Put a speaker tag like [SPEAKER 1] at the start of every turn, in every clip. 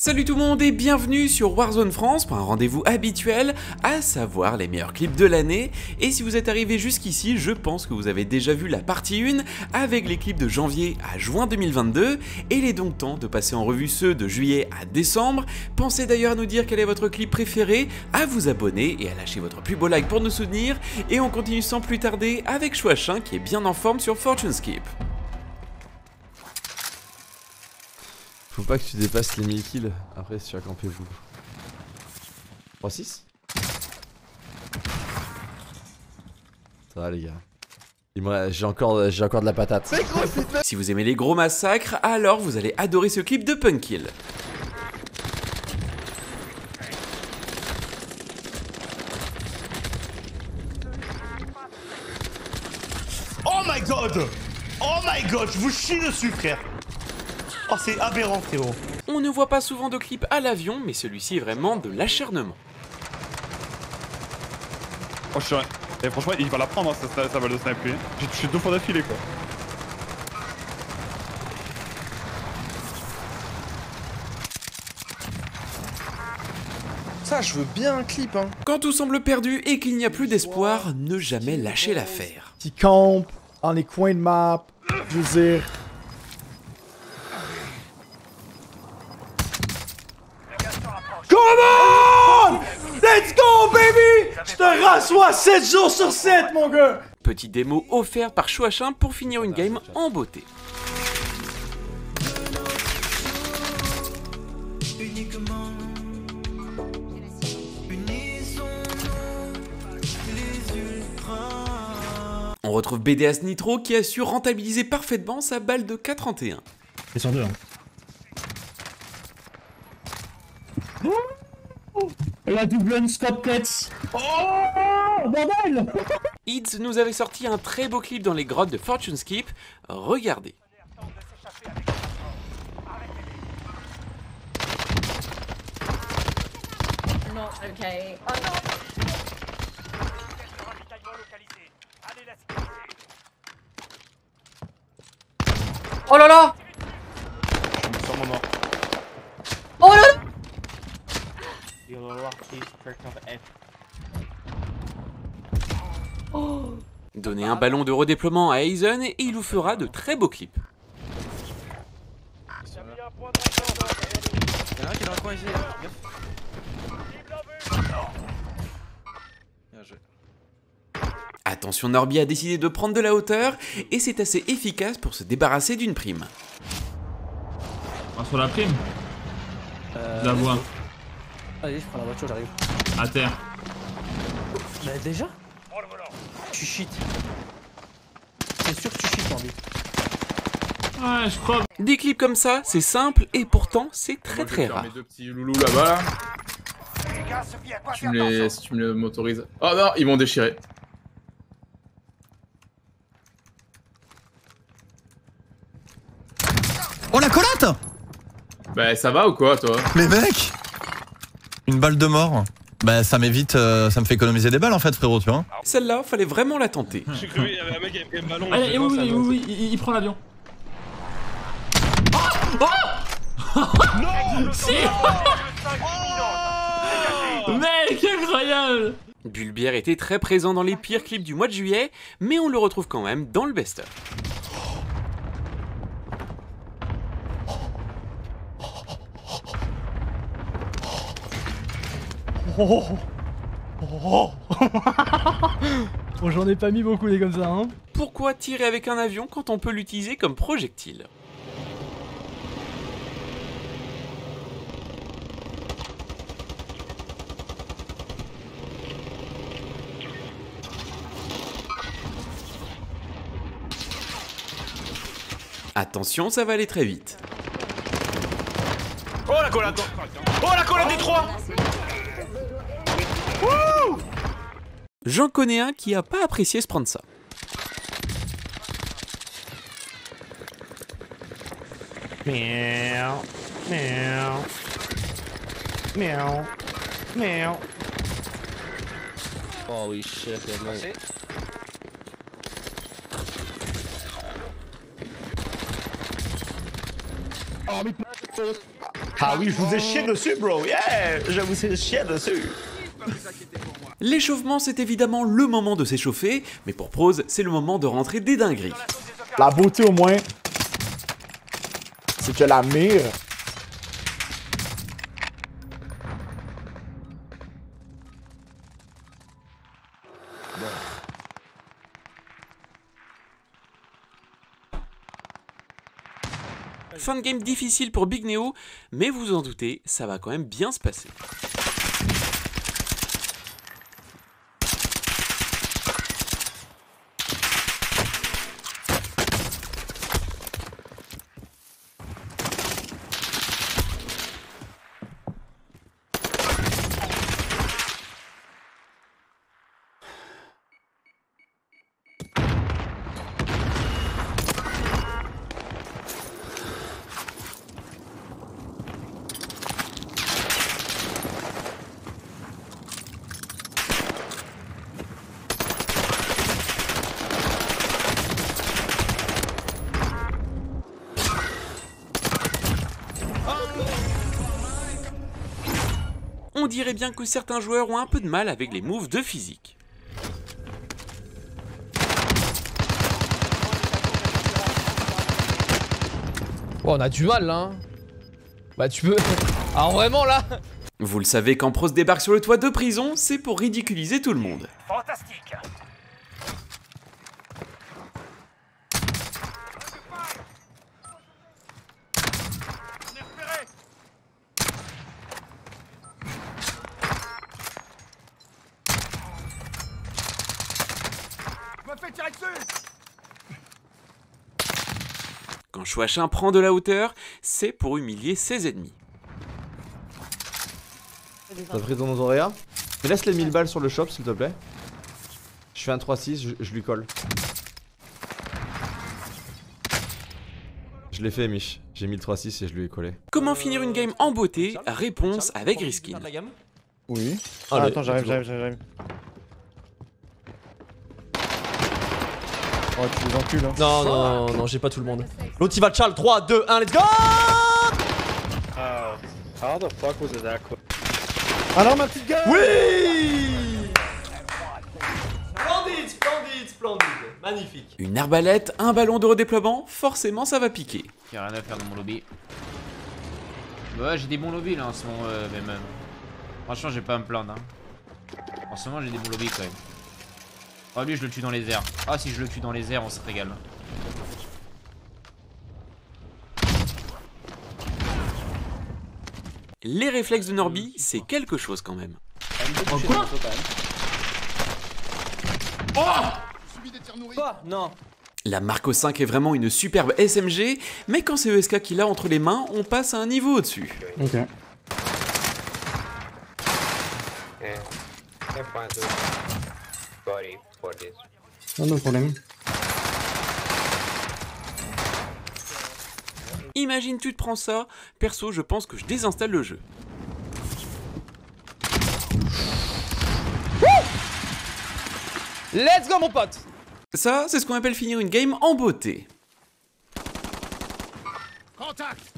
[SPEAKER 1] Salut tout le monde et bienvenue sur Warzone France pour un rendez-vous habituel, à savoir les meilleurs clips de l'année. Et si vous êtes arrivé jusqu'ici, je pense que vous avez déjà vu la partie 1 avec les clips de janvier à juin 2022. Et il est donc temps de passer en revue ceux de juillet à décembre. Pensez d'ailleurs à nous dire quel est votre clip préféré, à vous abonner et à lâcher votre plus beau like pour nous soutenir. Et on continue sans plus tarder avec Chouachin qui est bien en forme sur Fortune Skip.
[SPEAKER 2] Faut pas que tu dépasses les 1000 kills après si tu vas camper vous. 3-6. Ça va les gars. J'ai encore de la patate.
[SPEAKER 1] Si vous aimez les gros massacres, alors vous allez adorer ce clip de Punkkill.
[SPEAKER 3] Oh my god! Oh my god, je vous chie dessus frère! Oh c'est aberrant frérot.
[SPEAKER 1] On ne voit pas souvent de clips à l'avion, mais celui-ci est vraiment de l'acharnement.
[SPEAKER 4] Oh je suis... Et franchement il va la prendre hein, ça va le sniper. J'ai touché 2 fois d'affilée quoi.
[SPEAKER 5] Ça je veux bien un clip hein.
[SPEAKER 1] Quand tout semble perdu et qu'il n'y a plus d'espoir, ne jamais lâcher l'affaire.
[SPEAKER 6] Qui campe dans les coins de map, je veux dire. Come on! Let's go baby! Je te rassois 7 jours sur 7 mon gars!
[SPEAKER 1] Petite démo offerte par Chouachin pour finir une game en beauté. On retrouve BDS Nitro qui a su rentabiliser parfaitement sa balle de K31.
[SPEAKER 7] C'est sur 2 hein. La double unscope pets. Oh bordel.
[SPEAKER 1] Ids nous avait sorti un très beau clip dans les grottes de Fortune Skip. Regardez.
[SPEAKER 8] Not okay. Oh non.
[SPEAKER 5] Oh là là.
[SPEAKER 3] Je suis sûrement mort.
[SPEAKER 8] Oh là là.
[SPEAKER 1] Oh. Donnez un ballon de redéploiement à Aizen et il vous fera de très beaux clips.
[SPEAKER 5] Y'en a un qui est dans le coin ici. Bien joué.
[SPEAKER 1] Attention, Norby a décidé de prendre de la hauteur et c'est assez efficace pour se débarrasser d'une prime.
[SPEAKER 9] Ah, sur la prime Je la vois.
[SPEAKER 5] Allez, je prends la voiture, j'arrive.
[SPEAKER 9] À terre.
[SPEAKER 5] Mais déjà? Tu cheats. C'est sûr que tu cheats, Norby.
[SPEAKER 9] Ouais, je crois.
[SPEAKER 1] Des clips comme ça, c'est simple et pourtant c'est très très rare.
[SPEAKER 10] Mes deux petits loulous là-bas là. Si tu me m'autorises. Oh non, ils vont déchirer.
[SPEAKER 11] Oh la collate!
[SPEAKER 10] Bah ça va ou quoi toi?
[SPEAKER 11] Mais mec! Une balle de mort. Bah ça m'évite, ça me fait économiser des balles en fait frérot tu vois.
[SPEAKER 1] Celle-là, fallait vraiment la tenter.
[SPEAKER 4] J'ai cru qu'il y avait un mec avec un ballon.
[SPEAKER 9] Allez, oui, il prend l'avion.
[SPEAKER 3] Non!
[SPEAKER 9] Si. Mec, incroyable.
[SPEAKER 1] Bulbière était très présent dans les pires clips du mois de juillet, mais on le retrouve quand même dans le best-of.
[SPEAKER 6] Oh, oh. Bon, j'en ai pas mis beaucoup des comme ça hein.
[SPEAKER 1] Pourquoi tirer avec un avion quand on peut l'utiliser comme projectile? Attention, ça va aller très vite.
[SPEAKER 3] Oh la collade! Oh la collade des 3!
[SPEAKER 1] J'en connais un qui a pas apprécié se prendre ça.
[SPEAKER 3] Miaou, miaou, miaou, miaou.
[SPEAKER 5] Holy shit, mec.
[SPEAKER 3] Oh, mais Ah oui, je vous ai chié dessus, bro. Yeah, je vous ai chié dessus.
[SPEAKER 1] L'échauffement, c'est évidemment le moment de s'échauffer, mais pour Prose, c'est le moment de rentrer des dingueries.
[SPEAKER 12] La beauté au moins, c'est que la mire...
[SPEAKER 1] Fin de game difficile pour Big Neo, mais vous en doutez, ça va quand même bien se passer. On dirait bien que certains joueurs ont un peu de mal avec les moves de physique.
[SPEAKER 13] Oh, on a du mal là. Hein. Bah tu peux... Alors vraiment là.
[SPEAKER 1] Vous le savez, quand Prose débarque sur le toit de prison, c'est pour ridiculiser tout le monde.
[SPEAKER 14] Fantastique.
[SPEAKER 1] Quand Chouachin prend de la hauteur, c'est pour humilier ses ennemis.
[SPEAKER 2] T'as pris ton Ozorea? Mais laisse les 1000 balles sur le shop s'il te plaît. Je fais un 3-6, je lui colle. Je l'ai fait Mich, j'ai mis le 3-6 et je lui ai collé.
[SPEAKER 1] Comment finir une game en beauté? Réponse avec Riskin.
[SPEAKER 12] Oui.
[SPEAKER 2] Ah,
[SPEAKER 12] attends, j'arrive. Oh, tu les encules, hein.
[SPEAKER 13] Non, j'ai pas tout le monde. L'autre il va Charles, 3, 2, 1, let's go!
[SPEAKER 5] How the fuck was it that quick?
[SPEAKER 12] Alors ma petite gueule!
[SPEAKER 13] Oui! Splendide, magnifique.
[SPEAKER 1] Une arbalète, un ballon de redéploiement, forcément ça va piquer.
[SPEAKER 15] Y'a rien à faire dans mon lobby. Ouais, j'ai des bons lobbies là en ce moment, même. Franchement, j'ai pas à me plaindre. Hein. En ce moment, j'ai des bons lobbies quand même. Oh, lui, je le tue dans les airs. Ah, si je le tue dans les airs, on se régale.
[SPEAKER 1] Les réflexes de Norby, c'est quelque chose quand même.
[SPEAKER 5] Oh quoi? Oh! Non.
[SPEAKER 1] La Marco 5 est vraiment une superbe SMG, mais quand c'est ESK qui l'a entre les mains, on passe à un niveau au-dessus.
[SPEAKER 12] Ok. No problème.
[SPEAKER 1] Imagine tu te prends ça, perso je pense que je désinstalle le jeu.
[SPEAKER 13] Let's go mon pote!
[SPEAKER 1] Ça, c'est ce qu'on appelle finir une game en beauté.
[SPEAKER 14] Contact.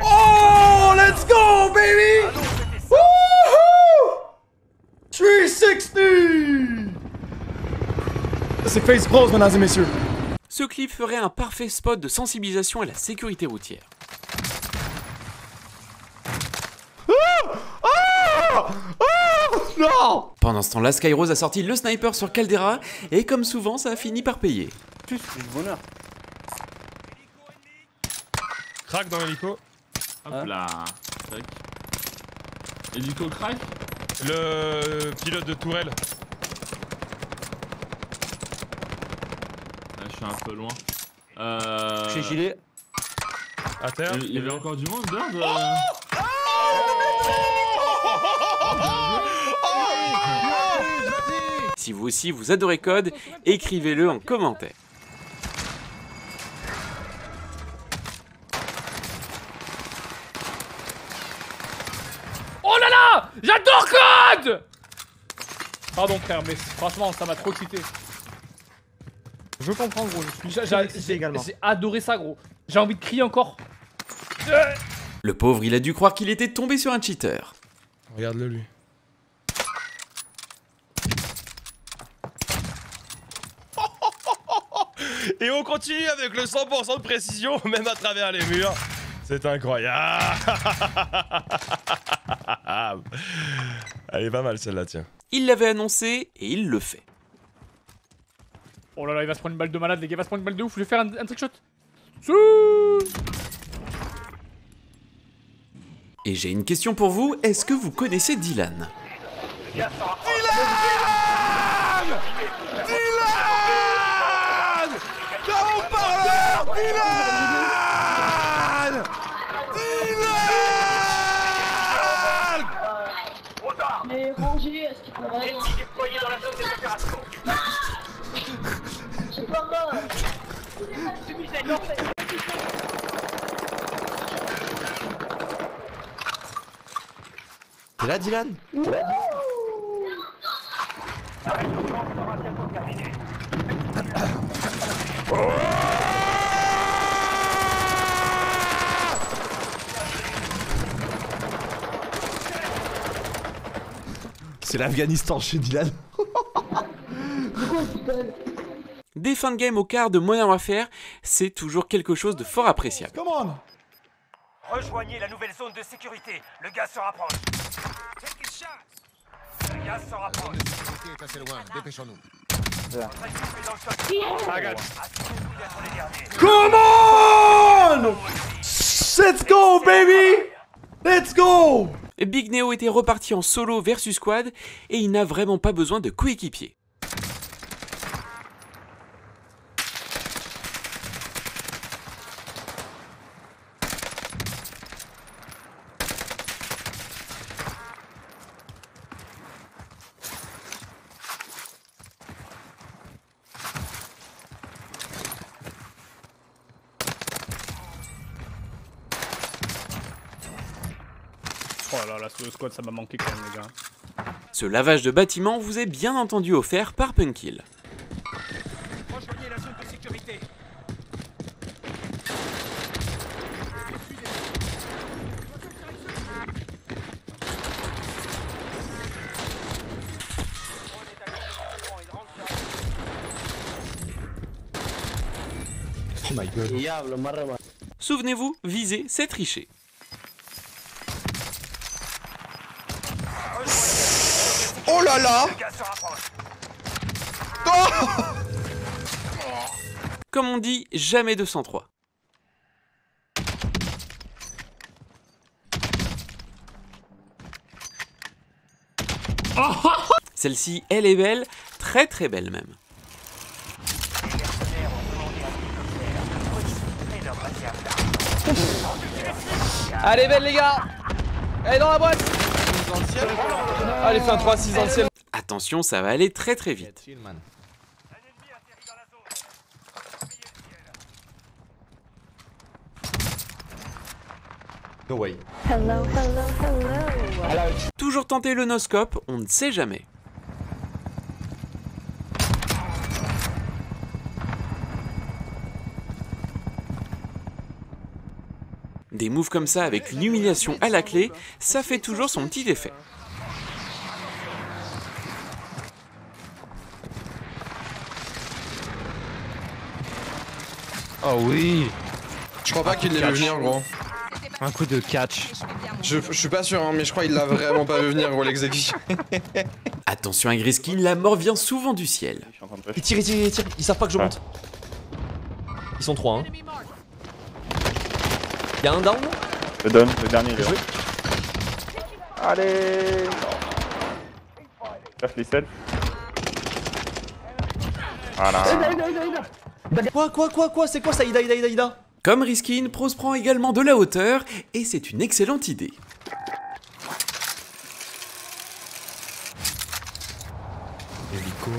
[SPEAKER 13] Oh, let's go baby! Wouhou! 360!
[SPEAKER 12] C'est Face Bros, mesdames et messieurs.
[SPEAKER 1] Ce clip ferait un parfait spot de sensibilisation à la sécurité routière.
[SPEAKER 2] Non!
[SPEAKER 1] Pendant ce temps-là, Skyrose a sorti le sniper sur Caldera, et comme souvent, ça a fini par payer.
[SPEAKER 5] C'est du bonheur.
[SPEAKER 4] Crack dans l'hélico.
[SPEAKER 9] Hop là. Tac. Hélico crack.
[SPEAKER 4] Le pilote de tourelle.
[SPEAKER 9] Là, je suis un peu loin.
[SPEAKER 5] J'ai gilet.
[SPEAKER 4] À terre.
[SPEAKER 9] Il y avait encore du monde, Bird
[SPEAKER 1] Si vous aussi vous adorez Code, écrivez-le en commentaire.
[SPEAKER 6] Oh là là! J'adore Code! Pardon frère, mais franchement ça m'a trop excité. Je comprends gros,
[SPEAKER 12] également.
[SPEAKER 6] j'ai adoré ça gros. J'ai envie de crier encore.
[SPEAKER 1] Le pauvre, il a dû croire qu'il était tombé sur un cheater.
[SPEAKER 12] Regarde-le lui. Et on continue avec le 100% de précision, même à travers les murs. C'est incroyable. Elle est pas mal celle-là, tiens.
[SPEAKER 1] Il l'avait annoncé et il le fait.
[SPEAKER 6] Oh là là, il va se prendre une balle de malade, les gars, il va se prendre une balle de ouf. Je vais faire un trick shot.
[SPEAKER 1] Et j'ai une question pour vous, est-ce que vous connaissez Dylan?
[SPEAKER 12] Dylan! Haut-parleur! Dylan! Dylan!
[SPEAKER 8] Mais rangez, est-ce qu'il pourrait...
[SPEAKER 12] déployé dans la zone des opérations.
[SPEAKER 8] C'est pas mal.
[SPEAKER 2] T'es là, Dylan? C'est l'Afghanistan chez Dylan.
[SPEAKER 1] Des fins de game au quart de Modern Warfare, c'est toujours quelque chose de fort appréciable.
[SPEAKER 12] Come on!
[SPEAKER 14] Rejoignez la nouvelle zone de sécurité. Le gaz se rapproche. Le gaz se rapproche.
[SPEAKER 16] C'est loin. Dépêchons-nous.
[SPEAKER 12] Come on! Let's go, baby! Let's go!
[SPEAKER 1] Big Neo était reparti en solo versus squad et il n'a vraiment pas besoin de coéquipier.
[SPEAKER 6] Oh là là, ce squad ça m'a manqué quand même les gars.
[SPEAKER 1] Ce lavage de bâtiment vous est bien entendu offert par Punkil.
[SPEAKER 14] Rejoignez la zone de sécurité.
[SPEAKER 2] Oh my god.
[SPEAKER 1] Souvenez-vous, viser, c'est tricher.
[SPEAKER 12] Oh là là!
[SPEAKER 1] Comme on dit, jamais 203. Celle-ci, elle est belle, très très belle même.
[SPEAKER 13] Allez, belle les gars. Elle est dans la boîte. Allez, fais un 3-6 ancienne.
[SPEAKER 1] Attention, ça va aller très très vite.
[SPEAKER 2] No way.
[SPEAKER 8] Hello, hello, hello.
[SPEAKER 1] Toujours tenter le no-scope, on ne sait jamais. Des moves comme ça avec une humiliation à la clé, ça fait toujours son petit effet.
[SPEAKER 12] Oh oui! Je crois pas qu'il l'ait vu venir, gros.
[SPEAKER 13] Un coup de catch.
[SPEAKER 12] Je suis pas sûr, hein, mais je crois qu'il l'a vraiment pas vu venir, gros, l'exécution.
[SPEAKER 1] Attention à Griskin, la mort vient souvent du ciel.
[SPEAKER 2] Ils tirent, ils savent pas que je monte. Ils sont 3, hein. Y'a un down?
[SPEAKER 4] Le down, le dernier, il est là.
[SPEAKER 12] Allez!
[SPEAKER 4] Cache les selles. Voilà.
[SPEAKER 2] Quoi? C'est quoi ça? Ida?
[SPEAKER 1] Comme Riskin, Prose prend également de la hauteur, et c'est une excellente idée.
[SPEAKER 12] Hélico.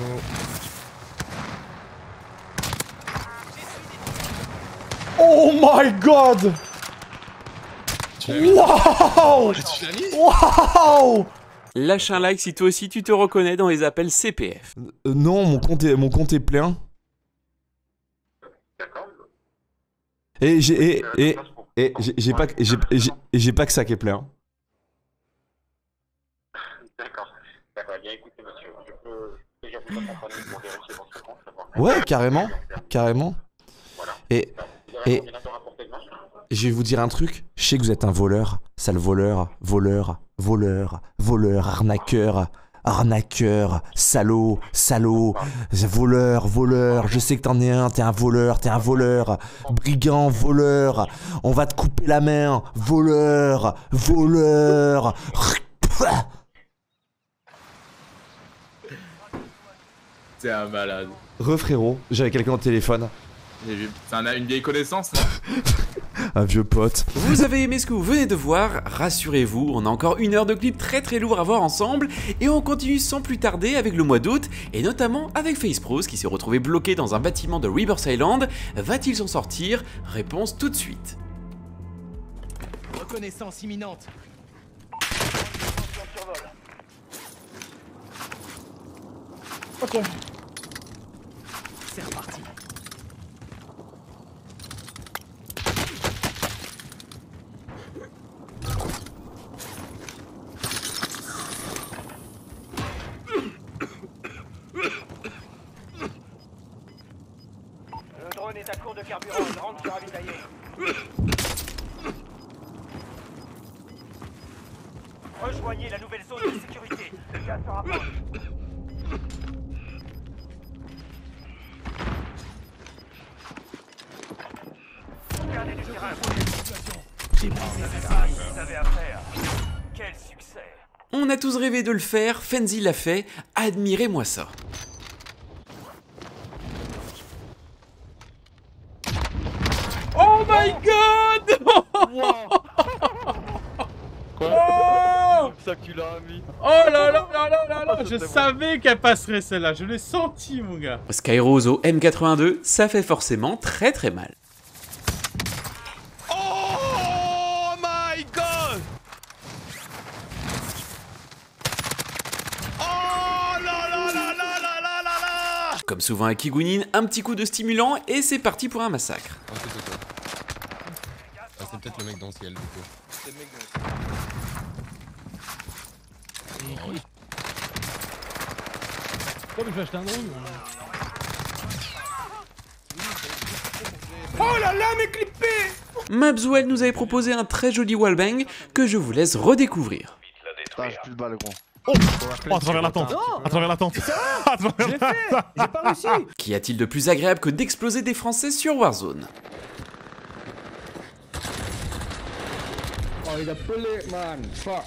[SPEAKER 12] Oh my god! Wow! Wow!
[SPEAKER 1] Lâche un like si toi aussi tu te reconnais dans les appels CPF.
[SPEAKER 2] Non, mon compte est plein. Et j'ai pas que ça qui est plein.
[SPEAKER 17] D'accord. D'accord, bien écoutez monsieur, je peux déjà vous accompagner pour vérifier votre compte.
[SPEAKER 2] Ouais, carrément, carrément. Et je vais vous dire un truc, je sais que vous êtes un voleur, sale voleur, arnaqueur, salaud, voleur, je sais que t'en es un, t'es un voleur, brigand, voleur, on va te couper la main, voleur.
[SPEAKER 10] C'est un malade.
[SPEAKER 2] Frérot, j'avais quelqu'un au téléphone.
[SPEAKER 10] C'est une vieille connaissance, non?
[SPEAKER 2] Un vieux pote.
[SPEAKER 1] Vous avez aimé ce que vous venez de voir? Rassurez-vous, on a encore 1 heure de clip très lourd à voir ensemble et on continue sans plus tarder avec le mois d'août et notamment avec FaZe qui s'est retrouvé bloqué dans un bâtiment de Rebirth Island. Va-t-il s'en sortir? Réponse tout de suite.
[SPEAKER 14] Reconnaissance imminente.
[SPEAKER 8] Ok.
[SPEAKER 14] C'est reparti. Le drone est à court de carburant, il rentre sur ravitailler. Rejoignez la nouvelle zone de sécurité. Le gaz se rapproche. Regardez du terrain. J'ai brisé ça, vous avez à faire. Quel succès.
[SPEAKER 1] On a tous rêvé de le faire, Fenzi l'a fait, admirez-moi ça.
[SPEAKER 6] Oh my god!
[SPEAKER 4] Quoi? Ça que tu l'as mis.
[SPEAKER 6] Oh là là là là là là! Je savais qu'elle passerait celle-là, je l'ai senti mon gars.
[SPEAKER 1] Skyrose au M82, ça fait forcément très mal.
[SPEAKER 12] Oh my god! Oh là là là là là là là là!
[SPEAKER 1] Comme souvent à Kigunin, un petit coup de stimulant et c'est parti pour un massacre.
[SPEAKER 16] Ah, c'est peut-être le mec dans le ciel du coup.
[SPEAKER 12] C'est le mec dans le ciel.
[SPEAKER 6] Oh mais je vais acheter un drone.
[SPEAKER 12] Oh là là, mais clippé!
[SPEAKER 1] Mabzouel nous avait proposé un très joli wallbang que je vous laisse redécouvrir.
[SPEAKER 4] Putain, j'ai plus de balles, gros. Oh, à travers la tente! À travers la tente!
[SPEAKER 5] J'ai fait! J'ai pas réussi!
[SPEAKER 1] Qu'y a-t-il de plus agréable que d'exploser des Français sur Warzone?
[SPEAKER 5] Oh, il a pelé, man! Fuck!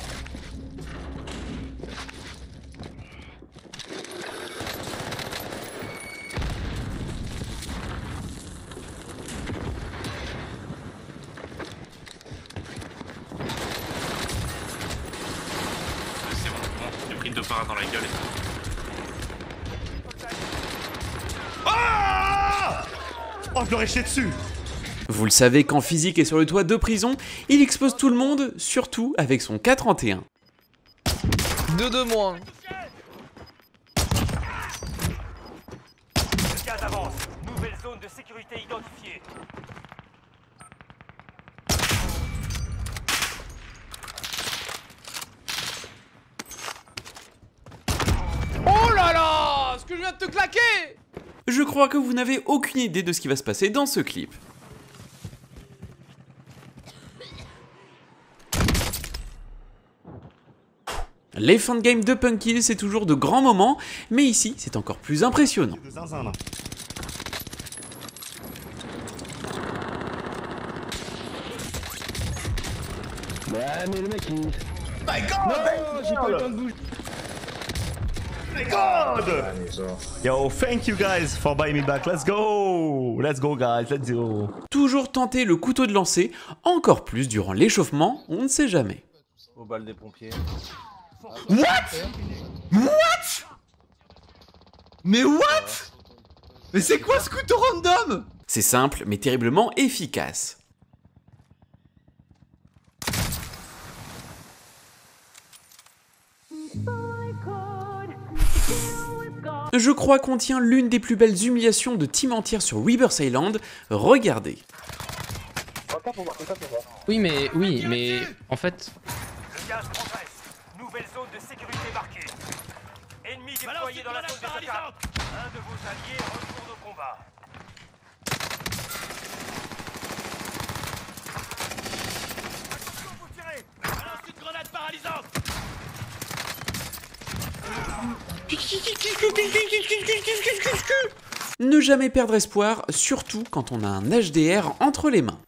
[SPEAKER 9] De part dans la gueule.
[SPEAKER 12] Ah! Oh, je l'aurais jeté dessus.
[SPEAKER 1] Vous le savez, quand Physique est sur le toit de prison, il expose tout le monde, surtout avec son K31.
[SPEAKER 13] 2 de moins.
[SPEAKER 14] Le gaz avance. Nouvelle zone de sécurité identifiée.
[SPEAKER 13] Oh là là! Ce que je viens de te claquer!
[SPEAKER 1] Je crois que vous n'avez aucune idée de ce qui va se passer dans ce clip. Les fins de game de Punkill, c'est toujours de grands moments, mais ici, c'est encore plus impressionnant.
[SPEAKER 5] Ouais, mais le mec il.
[SPEAKER 12] My god!
[SPEAKER 5] Non, j'ai pas eu le temps de bouger.
[SPEAKER 12] My god! Yo, thank you guys for buying me back. Let's go! Let's go, guys. Let's go.
[SPEAKER 1] Toujours tenter le couteau de lancer, encore plus durant l'échauffement, on ne sait jamais.
[SPEAKER 5] Au bal des pompiers.
[SPEAKER 11] What? Mais what? Mais c'est quoi ce couteau random?
[SPEAKER 1] C'est simple, mais terriblement efficace. Je crois qu'on tient l'une des plus belles humiliations de team entière sur Rebirth Island. Regardez.
[SPEAKER 13] Oui, mais en fait.
[SPEAKER 14] Le gaz progresse. Nouvelle zone de sécurité marquée. Ennemi déployé dans la zone des attaques. Un de vos alliés retourne au combat. Attention, vous tirez. Balance une grenade paralysante.
[SPEAKER 1] Ne jamais perdre espoir, surtout quand on a un HDR entre les mains.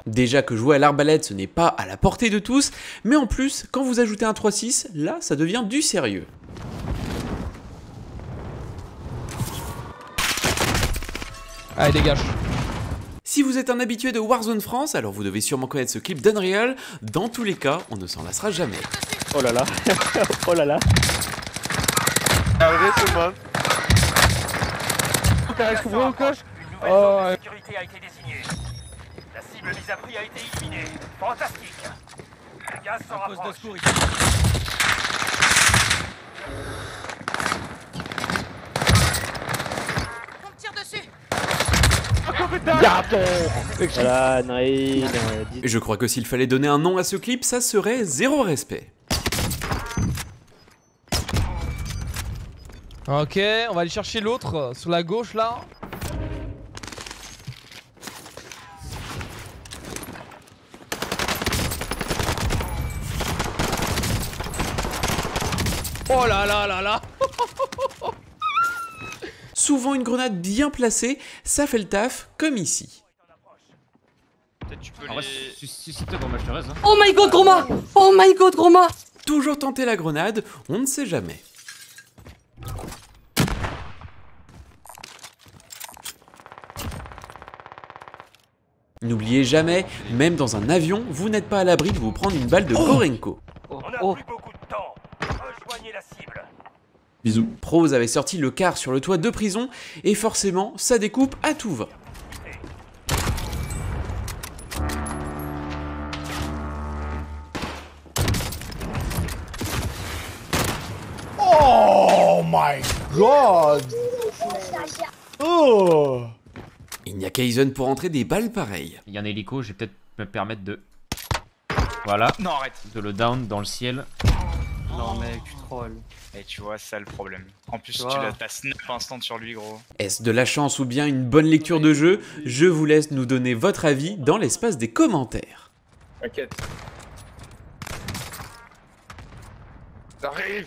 [SPEAKER 1] Déjà que jouer à l'arbalète ce n'est pas à la portée de tous, mais en plus, quand vous ajoutez un 3-6, là ça devient du sérieux.
[SPEAKER 13] Allez, dégage.
[SPEAKER 1] Si vous êtes un habitué de Warzone France, alors vous devez sûrement connaître ce clip d'Unreal. Dans tous les cas, on ne s'en lassera jamais.
[SPEAKER 5] Oh là là. Oh là là.
[SPEAKER 14] Arrête tout le monde.
[SPEAKER 5] Une nouvelle
[SPEAKER 14] zone de sécurité a été désignée. La cible mise à prix a été éliminée. Fantastique. Le gaz s'en rapproche.
[SPEAKER 8] On me tire dessus.
[SPEAKER 5] Voilà, nice.
[SPEAKER 1] Je crois que s'il fallait donner un nom à ce clip, ça serait zéro respect.
[SPEAKER 13] Ok, on va aller chercher l'autre sur la gauche là. Oh là là là là.
[SPEAKER 1] Souvent une grenade bien placée, ça fait le taf, comme ici.
[SPEAKER 15] Suscite-toi quand je te reste.
[SPEAKER 8] Oh my god, Groma. Oh my god, Groma.
[SPEAKER 1] Toujours tenter la grenade, on ne sait jamais. N'oubliez jamais, même dans un avion, vous n'êtes pas à l'abri de vous prendre une balle de Gorenko.
[SPEAKER 14] On n'a plus beaucoup de temps. Rejoignez la cible.
[SPEAKER 1] Bisous. Pros avait sorti le car sur le toit de prison, et forcément, ça découpe à tout va.
[SPEAKER 3] Oh my god. Oh.
[SPEAKER 1] Il n'y a qu'Aizen pour entrer des balles pareilles.
[SPEAKER 15] Il y a un hélico, je vais peut-être me permettre de... Voilà.
[SPEAKER 18] Non, arrête.
[SPEAKER 15] De le down dans le ciel.
[SPEAKER 5] Non mec, tu trolls.
[SPEAKER 18] Et tu vois, c'est ça le problème. En plus,
[SPEAKER 5] Tu
[SPEAKER 18] tu
[SPEAKER 5] vois.
[SPEAKER 18] l'as ta snap instant sur lui, gros.
[SPEAKER 1] Est-ce de la chance ou bien une bonne lecture de jeu? Je vous laisse nous donner votre avis dans l'espace des commentaires.
[SPEAKER 10] T'inquiète. J'arrive.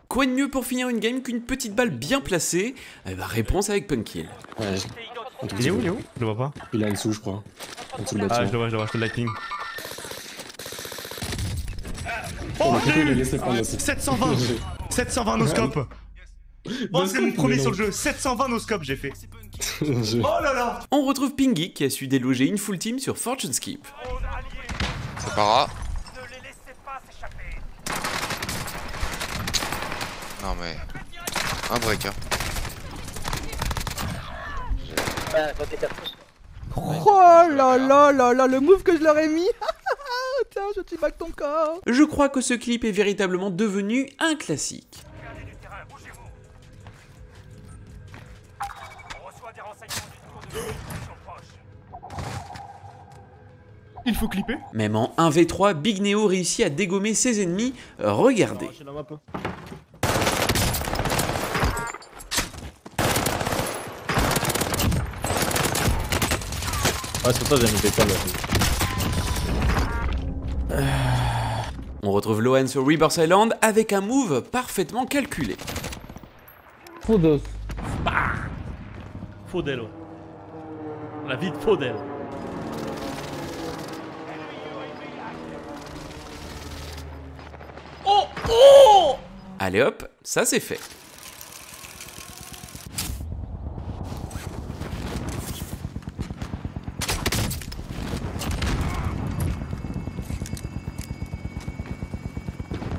[SPEAKER 1] Quoi de mieux pour finir une game qu'une petite balle bien placée? Eh ben, réponse avec Punkkill.
[SPEAKER 12] Ouais. Il est où? Je le vois pas.
[SPEAKER 19] Il est en dessous, je crois. En dessous le bâtiment.
[SPEAKER 12] Ah, je le vois, je te lightning.
[SPEAKER 19] Oh,
[SPEAKER 12] nul.
[SPEAKER 19] il a laissé prendre aussi.
[SPEAKER 3] 720 720 no scope. Oh, c'est mon premier sur le jeu. 720 no scope, j'ai fait. Oh là là.
[SPEAKER 1] On retrouve Pingy qui a su déloger une full team sur Fortune Skip.
[SPEAKER 20] C'est para. Non mais... Un breaker.
[SPEAKER 6] Oh là là là là, le move que je leur ai mis. Tiens, je te back ton corps.
[SPEAKER 1] Je crois que ce clip est véritablement devenu un classique.
[SPEAKER 3] Il faut clipper.
[SPEAKER 1] Même en 1v3, Big Neo réussit à dégommer ses ennemis. Regardez.
[SPEAKER 19] Ouais, c'est pour ça que j'ai mis des calmes là.
[SPEAKER 1] On retrouve Lohan sur Rebirth Island avec un move parfaitement calculé.
[SPEAKER 6] Faux
[SPEAKER 3] Faudel. La vie de Faudel.
[SPEAKER 1] Oh oh! Allez hop, ça c'est fait.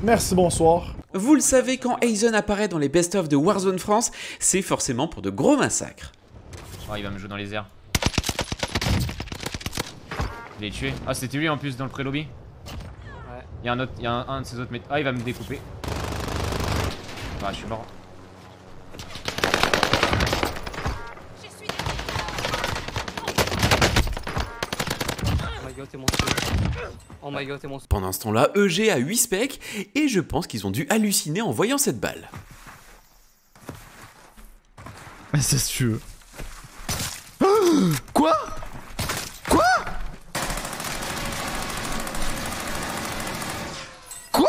[SPEAKER 6] Merci, bonsoir.
[SPEAKER 1] Vous le savez, quand Aizen apparaît dans les best-of de Warzone France, c'est forcément pour de gros massacres.
[SPEAKER 15] Oh, il va me jouer dans les airs. Je l'ai tué. Ah, c'était lui en plus dans le pré-lobby.
[SPEAKER 5] Ouais.
[SPEAKER 15] Il y a un autre, il y a un de ses autres Ah, il va me découper. Ah, je suis mort.
[SPEAKER 5] Oh my god, t'es monstrueux. Oh my god, t'es monstrueux.
[SPEAKER 1] Pendant ce temps-là, EG a 8 specs et je pense qu'ils ont dû halluciner en voyant cette balle.
[SPEAKER 6] C'est sûr.
[SPEAKER 2] Quoi? Quoi? Quoi?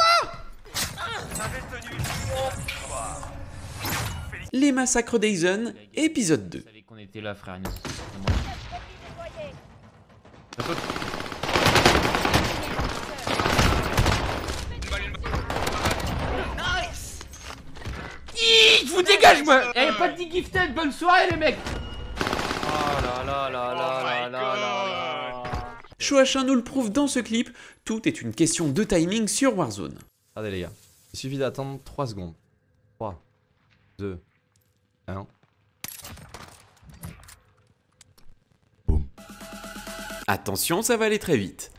[SPEAKER 1] Les massacres d'Aizen, épisode 2.
[SPEAKER 15] Je savais qu'on était là, frère.
[SPEAKER 8] Nice.
[SPEAKER 15] Je vous dégage, moi. Eh, pas de gifted, bonne soirée, les mecs.
[SPEAKER 5] Oh là là là là là là là.
[SPEAKER 1] Shoachin nous le prouve dans ce clip, tout est une question de timing sur Warzone.
[SPEAKER 2] Regardez les gars, il suffit d'attendre 3 secondes. 3, 2, 1.
[SPEAKER 1] Attention, ça va aller très vite.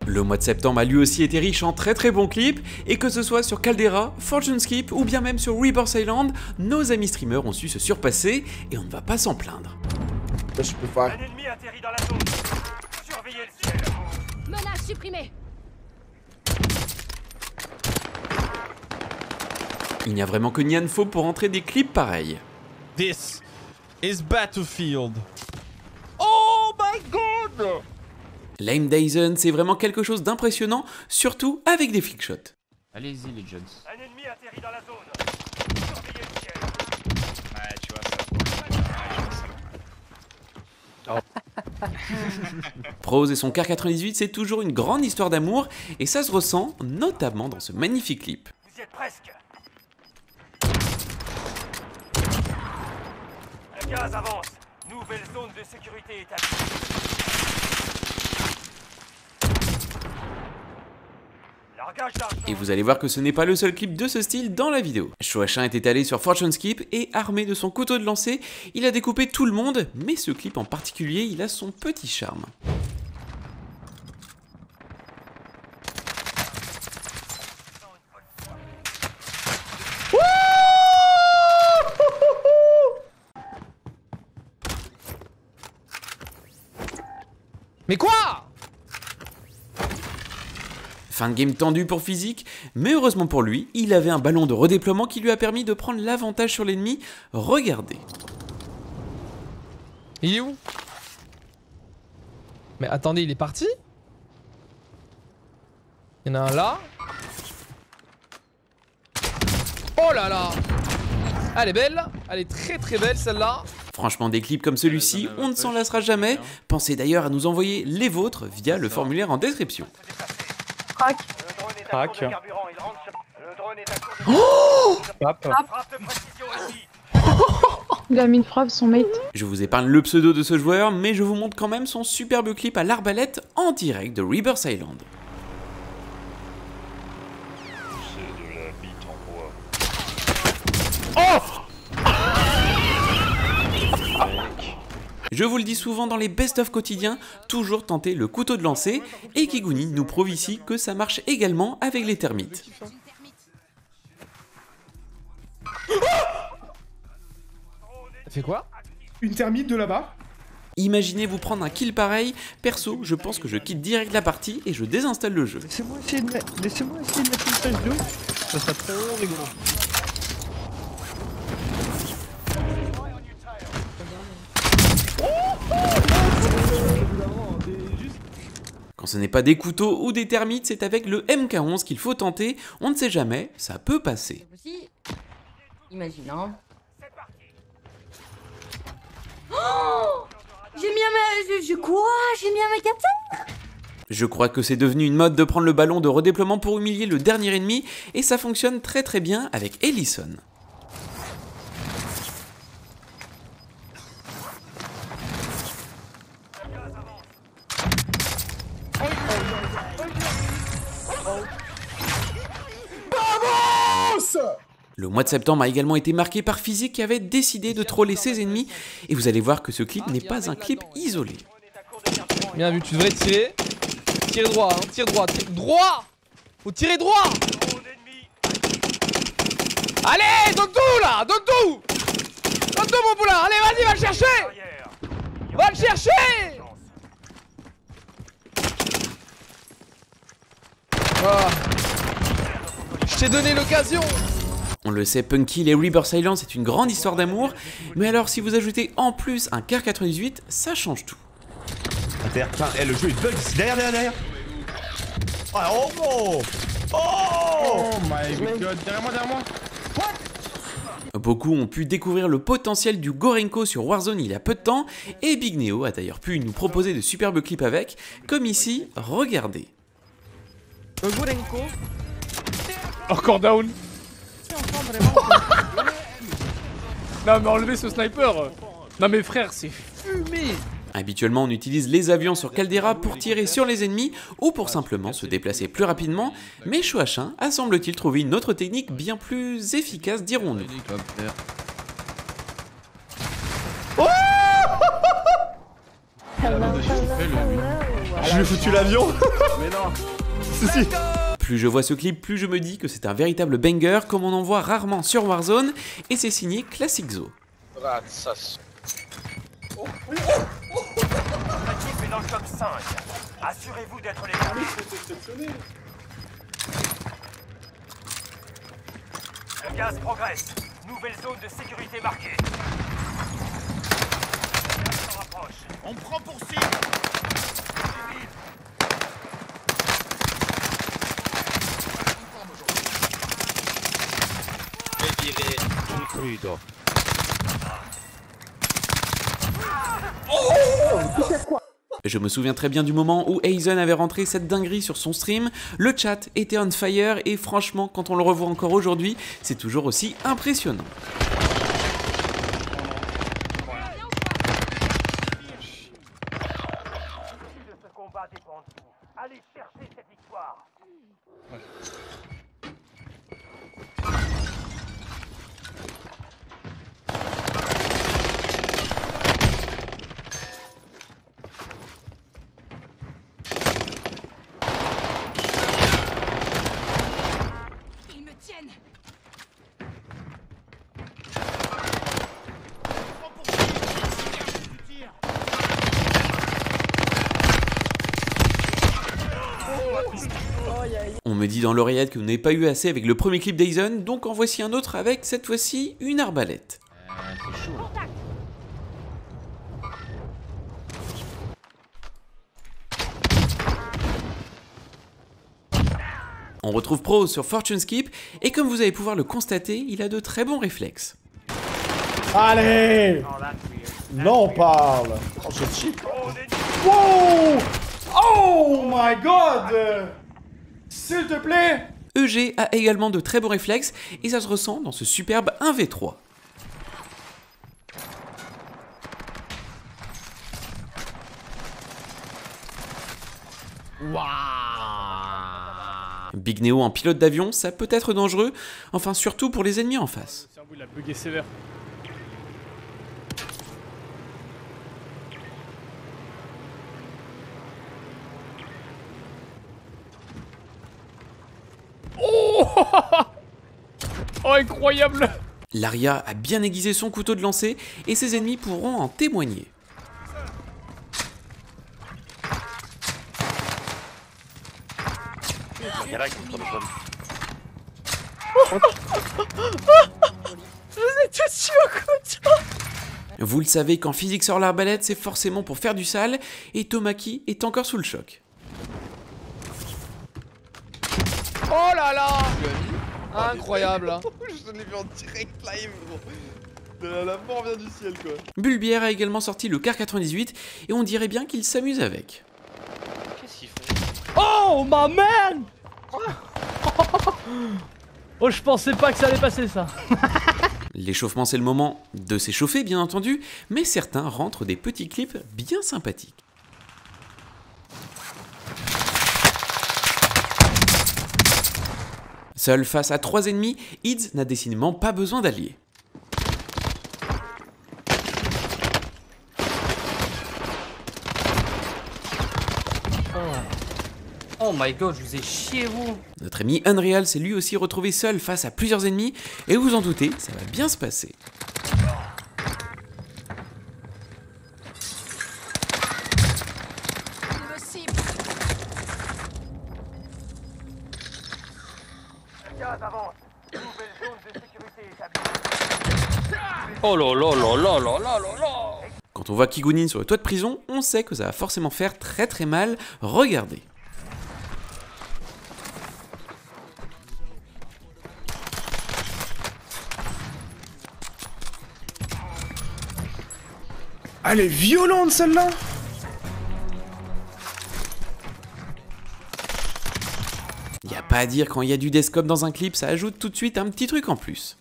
[SPEAKER 1] Le mois de septembre a lui aussi été riche en très bons clips, et que ce soit sur Caldera, Fortune Skip ou bien même sur Rebirth Island, nos amis streamers ont su se surpasser et on ne va pas s'en plaindre.
[SPEAKER 2] Je peux faire.
[SPEAKER 14] Un ennemi atterrit dans la zone. Surveillez le ciel.
[SPEAKER 8] Menace supprimée.
[SPEAKER 1] Il n'y a vraiment que Nian Fo pour entrer des clips pareils.
[SPEAKER 2] This is Battlefield. Oh my god!
[SPEAKER 1] Lame Dyson, c'est vraiment quelque chose d'impressionnant, surtout avec des flickshots.
[SPEAKER 15] Allez-y, les Jones.
[SPEAKER 14] Un ennemi atterrit dans la zone. Surveillez le ciel.
[SPEAKER 18] Ouais, tu vois ça.
[SPEAKER 1] Prose et son Car 98, c'est toujours une grande histoire d'amour, et ça se ressent notamment dans ce magnifique clip.
[SPEAKER 14] Vous y êtes presque. Le gaz avance. Nouvelle zone de sécurité établie. Largage d'argent.
[SPEAKER 1] Et vous allez voir que ce n'est pas le seul clip de ce style dans la vidéo. Shoachin était allé sur Fortune Skip et armé de son couteau de lancer, il a découpé tout le monde, mais ce clip en particulier, il a son petit charme.
[SPEAKER 13] Mais quoi?
[SPEAKER 1] Fin de game tendu pour Physique, mais heureusement pour lui, il avait un ballon de redéploiement qui lui a permis de prendre l'avantage sur l'ennemi. Regardez.
[SPEAKER 13] Il est où? Mais attendez, il est parti? Il y en a un là. Oh là là! Elle est belle, elle est très belle celle-là.
[SPEAKER 1] Franchement, des clips comme celui-ci, on ne s'en lassera jamais. Pensez d'ailleurs à nous envoyer les vôtres via le formulaire en description.
[SPEAKER 14] Crac.
[SPEAKER 6] Crac.
[SPEAKER 14] Oh!
[SPEAKER 6] Frappe.
[SPEAKER 21] Il a mis une frappe son mate.
[SPEAKER 1] Je vous épargne le pseudo de ce joueur, mais je vous montre quand même son superbe clip à l'arbalète en direct de Rebirth Island.
[SPEAKER 14] C'est de la bite en bois.
[SPEAKER 1] Oh! Je vous le dis souvent dans les best-of quotidiens, toujours tenter le couteau de lancer, et Kiguni nous prouve ici que ça marche également avec les termites.
[SPEAKER 13] Ça fait quoi?
[SPEAKER 22] Une termite de là-bas.
[SPEAKER 1] Imaginez vous prendre un kill pareil, perso, je pense que je quitte direct la partie et je désinstalle le jeu.
[SPEAKER 6] Laissez-moi essayer de mettre une page d'eau. Ça serait très rigolo.
[SPEAKER 1] Quand ce n'est pas des couteaux ou des termites, c'est avec le MK11 qu'il faut tenter, on ne sait jamais, ça peut passer.
[SPEAKER 8] Imagine, hein. Oh, j'ai mis un... Quoi? J'ai mis un capteur?
[SPEAKER 1] Je crois que c'est devenu une mode de prendre le ballon de redéploiement pour humilier le dernier ennemi, et ça fonctionne très bien avec Ellison. Le mois de septembre a également été marqué par Physique qui avait décidé de troller ses ennemis et vous allez voir que ce clip n'est pas un clip isolé.
[SPEAKER 13] Bien vu, tu devrais tirer. Tire droit, hein, tire droit, tire droit. Faut tirer droit. Allez, donne tout là, donne tout. Donne tout mon poulain, allez vas-y, va le chercher. Va le chercher. Ah. Je t'ai donné l'occasion.
[SPEAKER 1] On le sait, Punkill et Rebirth Silence c'est une grande histoire d'amour, mais alors si vous ajoutez en plus un Kar 98, ça change tout.
[SPEAKER 12] À terre, putain, le jeu il bug ici, derrière. Ah, oh
[SPEAKER 4] my god, derrière moi.
[SPEAKER 1] Beaucoup ont pu découvrir le potentiel du Gorenko sur Warzone il y a peu de temps, et Big Neo a d'ailleurs pu nous proposer de superbes clips avec, comme ici, regardez.
[SPEAKER 13] Le Gorenko.
[SPEAKER 6] Encore down. Non mais enlevez ce sniper. Non mais frère, c'est fumé.
[SPEAKER 1] Habituellement on utilise les avions sur Caldera pour tirer sur les ennemis ou pour simplement se déplacer plus rapidement, mais Chouachin a semble-t-il trouvé une autre technique bien plus efficace, dirons-nous.
[SPEAKER 12] Oh je lui ai foutu l'avion.
[SPEAKER 4] Mais non.
[SPEAKER 12] Si.
[SPEAKER 1] Plus je vois ce clip, plus je me dis que c'est un véritable banger comme on en voit rarement sur Warzone, et c'est signé Classic Zo.
[SPEAKER 14] L'équipe est dans le top 5. Assurez-vous d'être les derniers. Le gaz progresse. Nouvelle zone de sécurité marquée. On rapproche. On prend pour cible.
[SPEAKER 1] Je me souviens très bien du moment où Aizen avait rentré cette dinguerie sur son stream, le chat était on fire et franchement quand on le revoit encore aujourd'hui, c'est toujours aussi impressionnant.
[SPEAKER 14] Ce combat dépend de vous. Allez chercher cette victoire.
[SPEAKER 1] On me dit dans l'oreillette que vous n'avez pas eu assez avec le premier clip d'Aizen, donc en voici un autre avec cette fois-ci une arbalète.
[SPEAKER 15] C'est chaud.
[SPEAKER 1] On retrouve Pro sur Fortune Skip, et comme vous allez pouvoir le constater, il a de très bons réflexes.
[SPEAKER 22] Allez. Non, on parle. Oh, je cheat. Wow. Oh my god. S'il te plaît.
[SPEAKER 1] EG a également de très bons réflexes, et ça se ressent dans ce superbe 1v3. Big Neo en pilote d'avion, ça peut être dangereux, enfin surtout pour les ennemis en face.
[SPEAKER 6] Le cerveau il a bugué sévère. Oh, oh incroyable.
[SPEAKER 1] L'Aria a bien aiguisé son couteau de lancer et ses ennemis pourront en témoigner. Vous le savez, quand Physique sort l'arbalète, c'est forcément pour faire du sale, et Tomaki est encore sous le choc.
[SPEAKER 13] Oh là là. Incroyable hein.
[SPEAKER 10] Je l'ai vu en direct live gros. La mort vient du ciel quoi.
[SPEAKER 1] Bulbière a également sorti le Kar 98 et on dirait bien qu'il s'amuse avec.
[SPEAKER 14] Qu'est-ce qu'il fait?
[SPEAKER 6] Oh my man. Oh je pensais pas que ça allait passer ça.
[SPEAKER 1] L'échauffement c'est le moment de s'échauffer bien entendu, mais certains rentrent des petits clips bien sympathiques. Seul face à 3 ennemis, Ids n'a décidément pas besoin d'alliés.
[SPEAKER 5] Oh my god, je vous ai chié vous.
[SPEAKER 1] Notre ami Unreal s'est lui aussi retrouvé seul face à plusieurs ennemis, et vous en doutez, ça va bien se passer.
[SPEAKER 5] Oh là là là là là là là là.
[SPEAKER 1] Quand on voit Kigunin sur le toit de prison, on sait que ça va forcément faire très mal. Regardez.
[SPEAKER 22] Elle est violente celle-là.
[SPEAKER 1] Y a pas à dire, quand il y a du desktop dans un clip, ça ajoute tout de suite un petit truc en plus.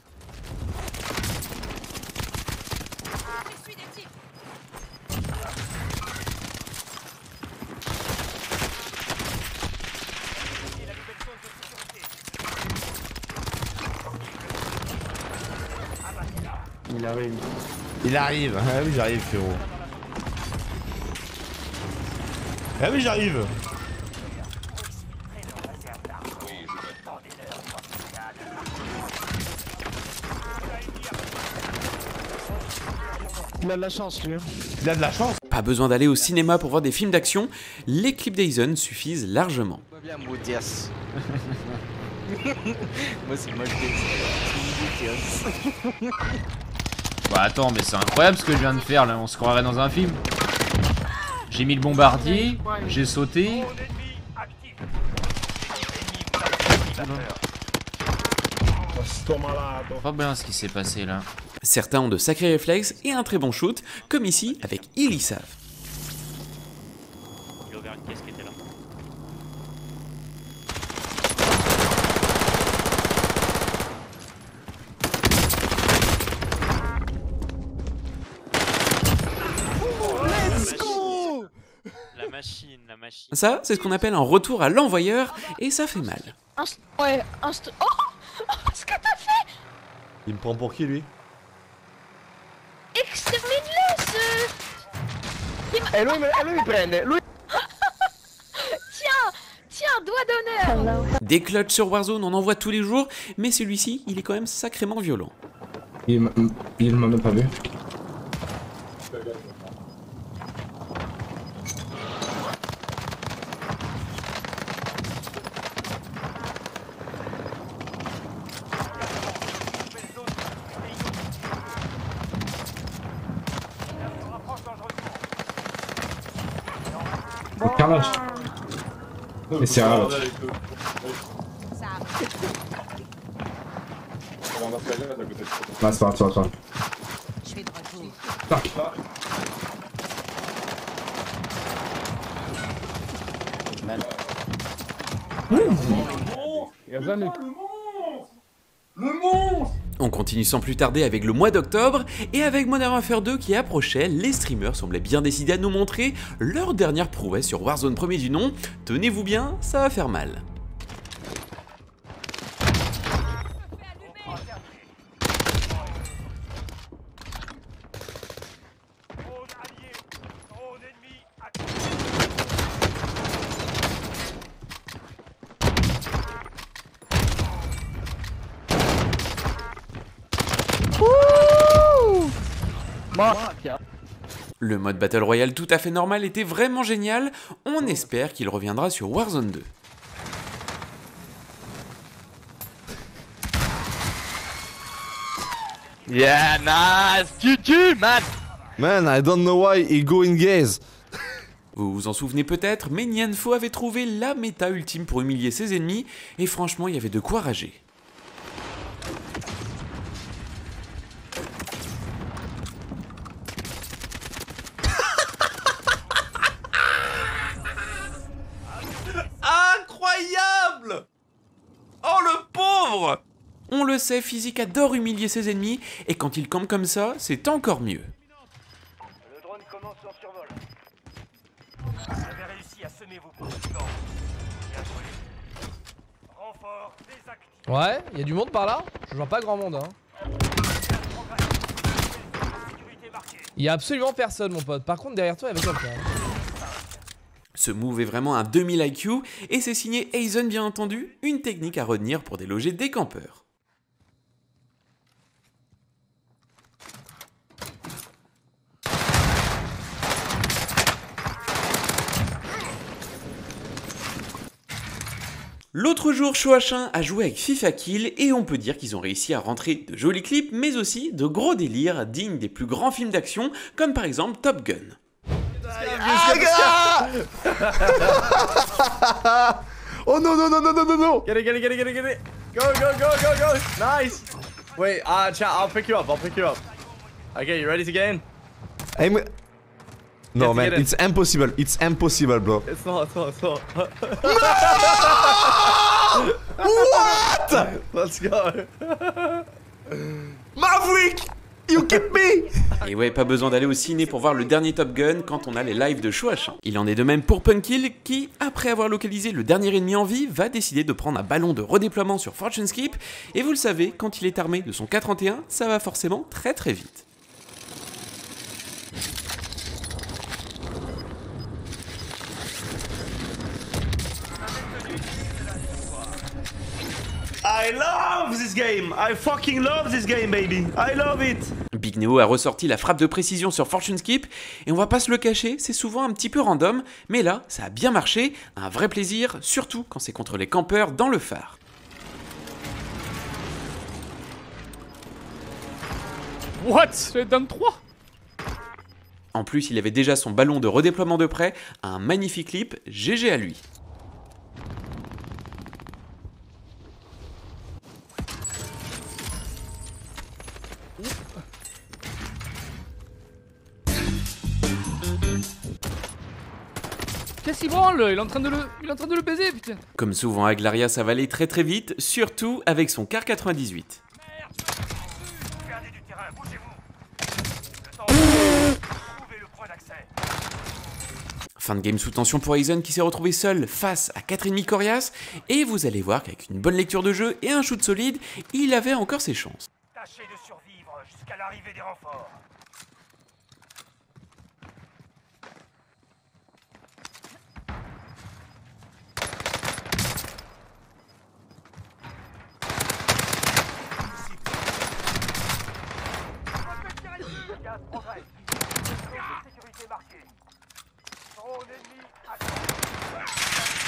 [SPEAKER 22] Il arrive.
[SPEAKER 3] Il arrive. Ah oui, j'arrive, frérot. Ah oui, j'arrive.
[SPEAKER 22] Il a de la chance, lui.
[SPEAKER 3] Il a de la chance.
[SPEAKER 1] Pas besoin d'aller au cinéma pour voir des films d'action, les clips d'Aizen suffisent largement.
[SPEAKER 10] Bien Moudias. Moi c'est moi
[SPEAKER 15] Bah attends, mais c'est incroyable ce que je viens de faire là, on se croirait dans un film. J'ai mis le bombardier, j'ai sauté. Pas bien ce qui s'est passé là.
[SPEAKER 1] Certains ont de sacrés réflexes et un très bon shoot, comme ici avec Ilisav.
[SPEAKER 18] Il a ouvert une caisse qui était là.
[SPEAKER 22] Let's go.
[SPEAKER 18] La machine, la machine.
[SPEAKER 1] Ça, c'est ce qu'on appelle un retour à l'envoyeur, et ça fait mal.
[SPEAKER 8] Oh, ce que t'as fait.
[SPEAKER 12] Il me prend pour qui lui?
[SPEAKER 8] Extermine-le, ce...
[SPEAKER 22] Et lui mi prende, lui...
[SPEAKER 8] Tiens, doigt d'honneur.
[SPEAKER 1] Des clutches sur Warzone, on en voit tous les jours, mais celui-ci, il est quand même sacrément violent.
[SPEAKER 19] Il m'a même pas vu. Carnage. Et c'est un l'autre. Ah, c'est pas grave, c'est pas grave.
[SPEAKER 8] Je suis de retour.
[SPEAKER 19] Tac.
[SPEAKER 1] On continue sans plus tarder avec le mois d'octobre, et avec Modern Warfare 2 qui approchait, les streamers semblaient bien décidés à nous montrer leur dernière prouesse sur Warzone premier du nom. Tenez-vous bien, ça va faire mal. Le mode Battle Royale tout à fait normal était vraiment génial, on espère qu'il reviendra sur Warzone 2.
[SPEAKER 10] Yeah, nice! GG, man!
[SPEAKER 2] Man, I don't know why he go in gaze.
[SPEAKER 1] Vous vous en souvenez peut-être, mais Nianfo avait trouvé la méta ultime pour humilier ses ennemis, et franchement il y avait de quoi rager.
[SPEAKER 22] Incroyable! Oh le pauvre!
[SPEAKER 1] On le sait, Physique adore humilier ses ennemis, et quand il campe comme ça, c'est encore mieux.
[SPEAKER 14] Le drone commence son survol. Vous avez réussi à semer vos poursuivants. Bien joué.
[SPEAKER 13] Ouais, il y a du monde par là. Je vois pas grand monde hein. Il y a absolument personne mon pote. Par contre derrière toi il y avait quelqu'un.
[SPEAKER 1] Ce move est vraiment un 2000 IQ et c'est signé Aizen bien entendu, une technique à retenir pour déloger des campeurs. L'autre jour, Shoachin a joué avec FIFA Kill et on peut dire qu'ils ont réussi à rentrer de jolis clips mais aussi de gros délires dignes des plus grands films d'action comme par exemple Top Gun.
[SPEAKER 10] Oh non non non non non non non.
[SPEAKER 13] Get it, get it, get it, get it, get it. Go, go, go, go, go. Nice. Wait, chat, I'll pick you up. I'll pick you up. Okay, you ready to get in?
[SPEAKER 2] No man, it's impossible. It's impossible, bro.
[SPEAKER 13] It's not, it's not, it's not.
[SPEAKER 2] What?
[SPEAKER 13] Let's go.
[SPEAKER 2] Maverick, you keep me.
[SPEAKER 1] Et ouais, pas besoin d'aller au ciné pour voir le dernier Top Gun quand on a les lives de Shoachin. Il en est de même pour Punkil qui, après avoir localisé le dernier ennemi en vie, va décider de prendre un ballon de redéploiement sur Fortune Skip. Et vous le savez, quand il est armé de son K31, ça va forcément très très vite.
[SPEAKER 12] I love this game. I fucking love this game, baby. I love it.
[SPEAKER 1] Big Neo a ressorti la frappe de précision sur Fortune Skip et on va pas se le cacher, c'est souvent un petit peu random, mais là, ça a bien marché, un vrai plaisir, surtout quand c'est contre les campeurs dans le phare.
[SPEAKER 6] What? J'ai donne 3.
[SPEAKER 1] En plus, il avait déjà son ballon de redéploiement de près, un magnifique clip, GG à lui.
[SPEAKER 6] Qu'est-ce qu'il branle? Il est en train de le baiser, putain.
[SPEAKER 1] Comme souvent, Aglaria, ça va aller très très vite, surtout avec son Car 98. Fin de game sous tension pour Aizen qui s'est retrouvé seul face à 4 ennemis coriaces, et vous allez voir qu'avec une bonne lecture de jeu et un shoot solide, il avait encore ses chances.
[SPEAKER 14] Tâchez de survivre jusqu'à l'arrivée des renforts.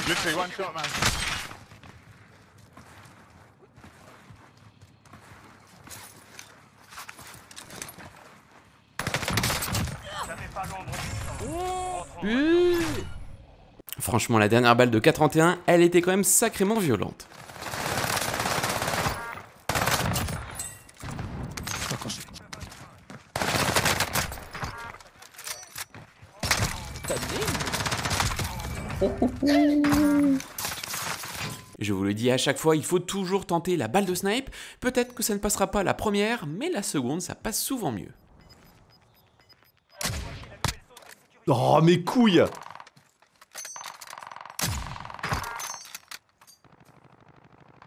[SPEAKER 4] Literally one shot, man.
[SPEAKER 1] Franchement, la dernière balle de K31, elle était quand même sacrément violente. Je vous le dis à chaque fois, il faut toujours tenter la balle de snipe. Peut-être que ça ne passera pas la première, mais la seconde, ça passe souvent mieux.
[SPEAKER 2] Oh, mes couilles.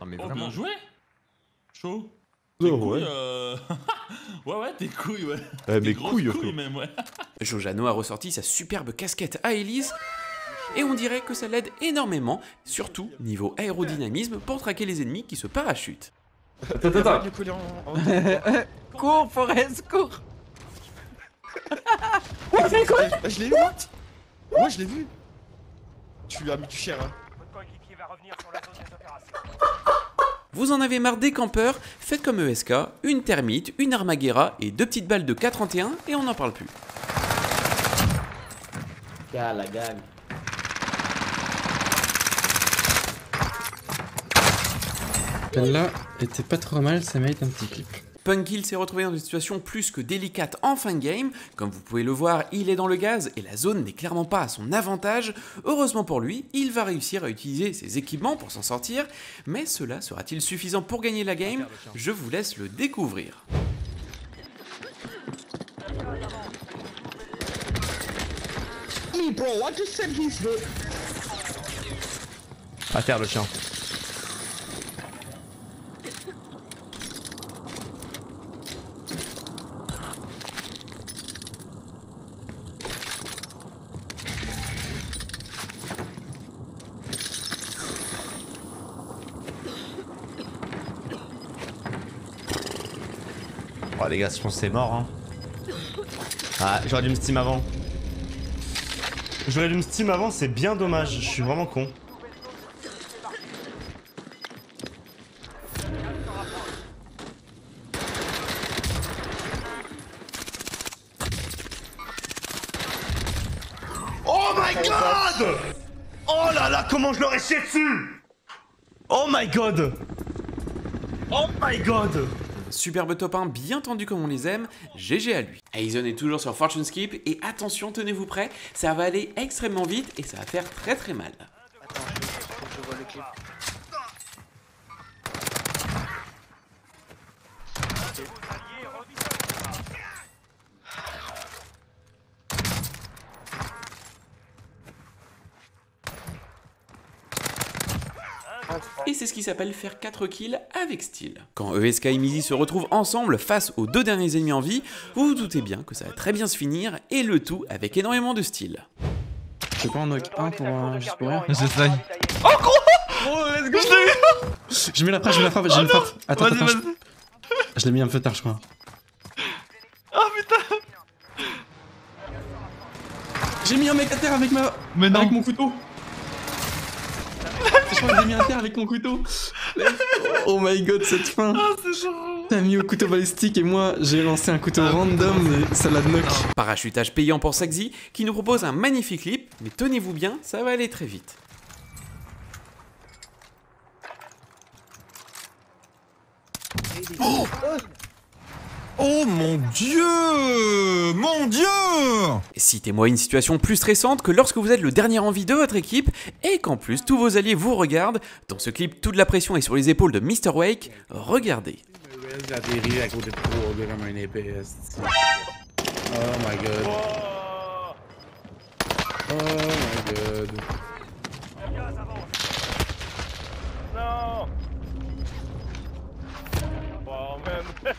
[SPEAKER 9] Non mais vraiment. Bien joué. Chaud.
[SPEAKER 2] Oh,
[SPEAKER 9] couilles,
[SPEAKER 2] ouais.
[SPEAKER 9] ouais, tes couilles, ouais.
[SPEAKER 2] Mes couilles,
[SPEAKER 9] même, ouais.
[SPEAKER 1] Jojano a ressorti sa superbe casquette à Elise. Et on dirait que ça l'aide énormément, surtout niveau aérodynamisme, pour traquer les ennemis qui se parachutent.
[SPEAKER 10] Attends.
[SPEAKER 5] Cours, Forest, cours.
[SPEAKER 10] Ouais, mais quoi? Je l'ai vu, what? Ouais, je l'ai vu. Tu as mis du cher, hein.
[SPEAKER 14] Votre coéquipier va revenir sur la zone des opérations.
[SPEAKER 1] Vous en avez marre des campeurs? Faites comme ESK, une thermite, une armaguera et 2 petites balles de K31 et on n'en parle plus.
[SPEAKER 5] La gagne.
[SPEAKER 7] Celle-là était pas trop mal, ça mérite un petit clip.
[SPEAKER 1] Punkil s'est retrouvé dans une situation plus que délicate en fin de game. Comme vous pouvez le voir, il est dans le gaz et la zone n'est clairement pas à son avantage. Heureusement pour lui, il va réussir à utiliser ses équipements pour s'en sortir. Mais cela sera-t-il suffisant pour gagner la game? Je vous laisse le découvrir.
[SPEAKER 10] Bro, I just said he's hit.
[SPEAKER 13] À terre le chien.
[SPEAKER 12] Oh les gars, je pense que c'est mort hein. Ah, j'aurais dû me steam avant. J'aurais dû me steam avant, c'est bien dommage, je suis vraiment con. Oh my god! Oh là là, comment je l'aurais chié dessus! Oh my god! Oh my god!
[SPEAKER 1] Superbe top 1 bien tendu comme on les aime, GG à lui. Aizen est toujours sur Fortune Skip et attention, tenez-vous prêts, ça va aller extrêmement vite et ça va faire très très mal.
[SPEAKER 5] Attends, je vois le clip.
[SPEAKER 1] Et c'est ce qui s'appelle faire 4 kills avec style. Quand ESK et Mizi se retrouvent ensemble face aux 2 derniers ennemis en vie, vous vous doutez bien que ça va très bien se finir, et le tout avec énormément de style.
[SPEAKER 7] Je peux pas en knock un pour juste pour rien.
[SPEAKER 9] J'essaye.
[SPEAKER 7] Oh gros! Oh let's go! Je mets la frappe, j'ai une frappe. Attends, attends. Je l'ai mis un peu tard, je crois.
[SPEAKER 9] Oh putain!
[SPEAKER 7] J'ai mis un mec à terre avec ma...
[SPEAKER 9] Mais non.
[SPEAKER 7] Avec mon couteau. Je crois que j'ai mis un terre avec mon couteau. Oh my god, cette fin.
[SPEAKER 9] Oh, c'est genre...
[SPEAKER 7] T'as mis au couteau balistique et moi j'ai lancé un couteau random et ça l'a knock.
[SPEAKER 1] Parachutage payant pour Saxi qui nous propose un magnifique clip, mais tenez-vous bien, ça va aller très vite.
[SPEAKER 11] Oh, oh mon dieu! Mon dieu!
[SPEAKER 1] Citez-moi une situation plus stressante que lorsque vous êtes le dernier en vie de votre équipe et qu'en plus tous vos alliés vous regardent. Dans ce clip, toute la pression est sur les épaules de Mr. Wake. Regardez.
[SPEAKER 16] J'atterris à côté de trois gars comme un épée. Oh my god. Oh my god.
[SPEAKER 14] Non. Oh man.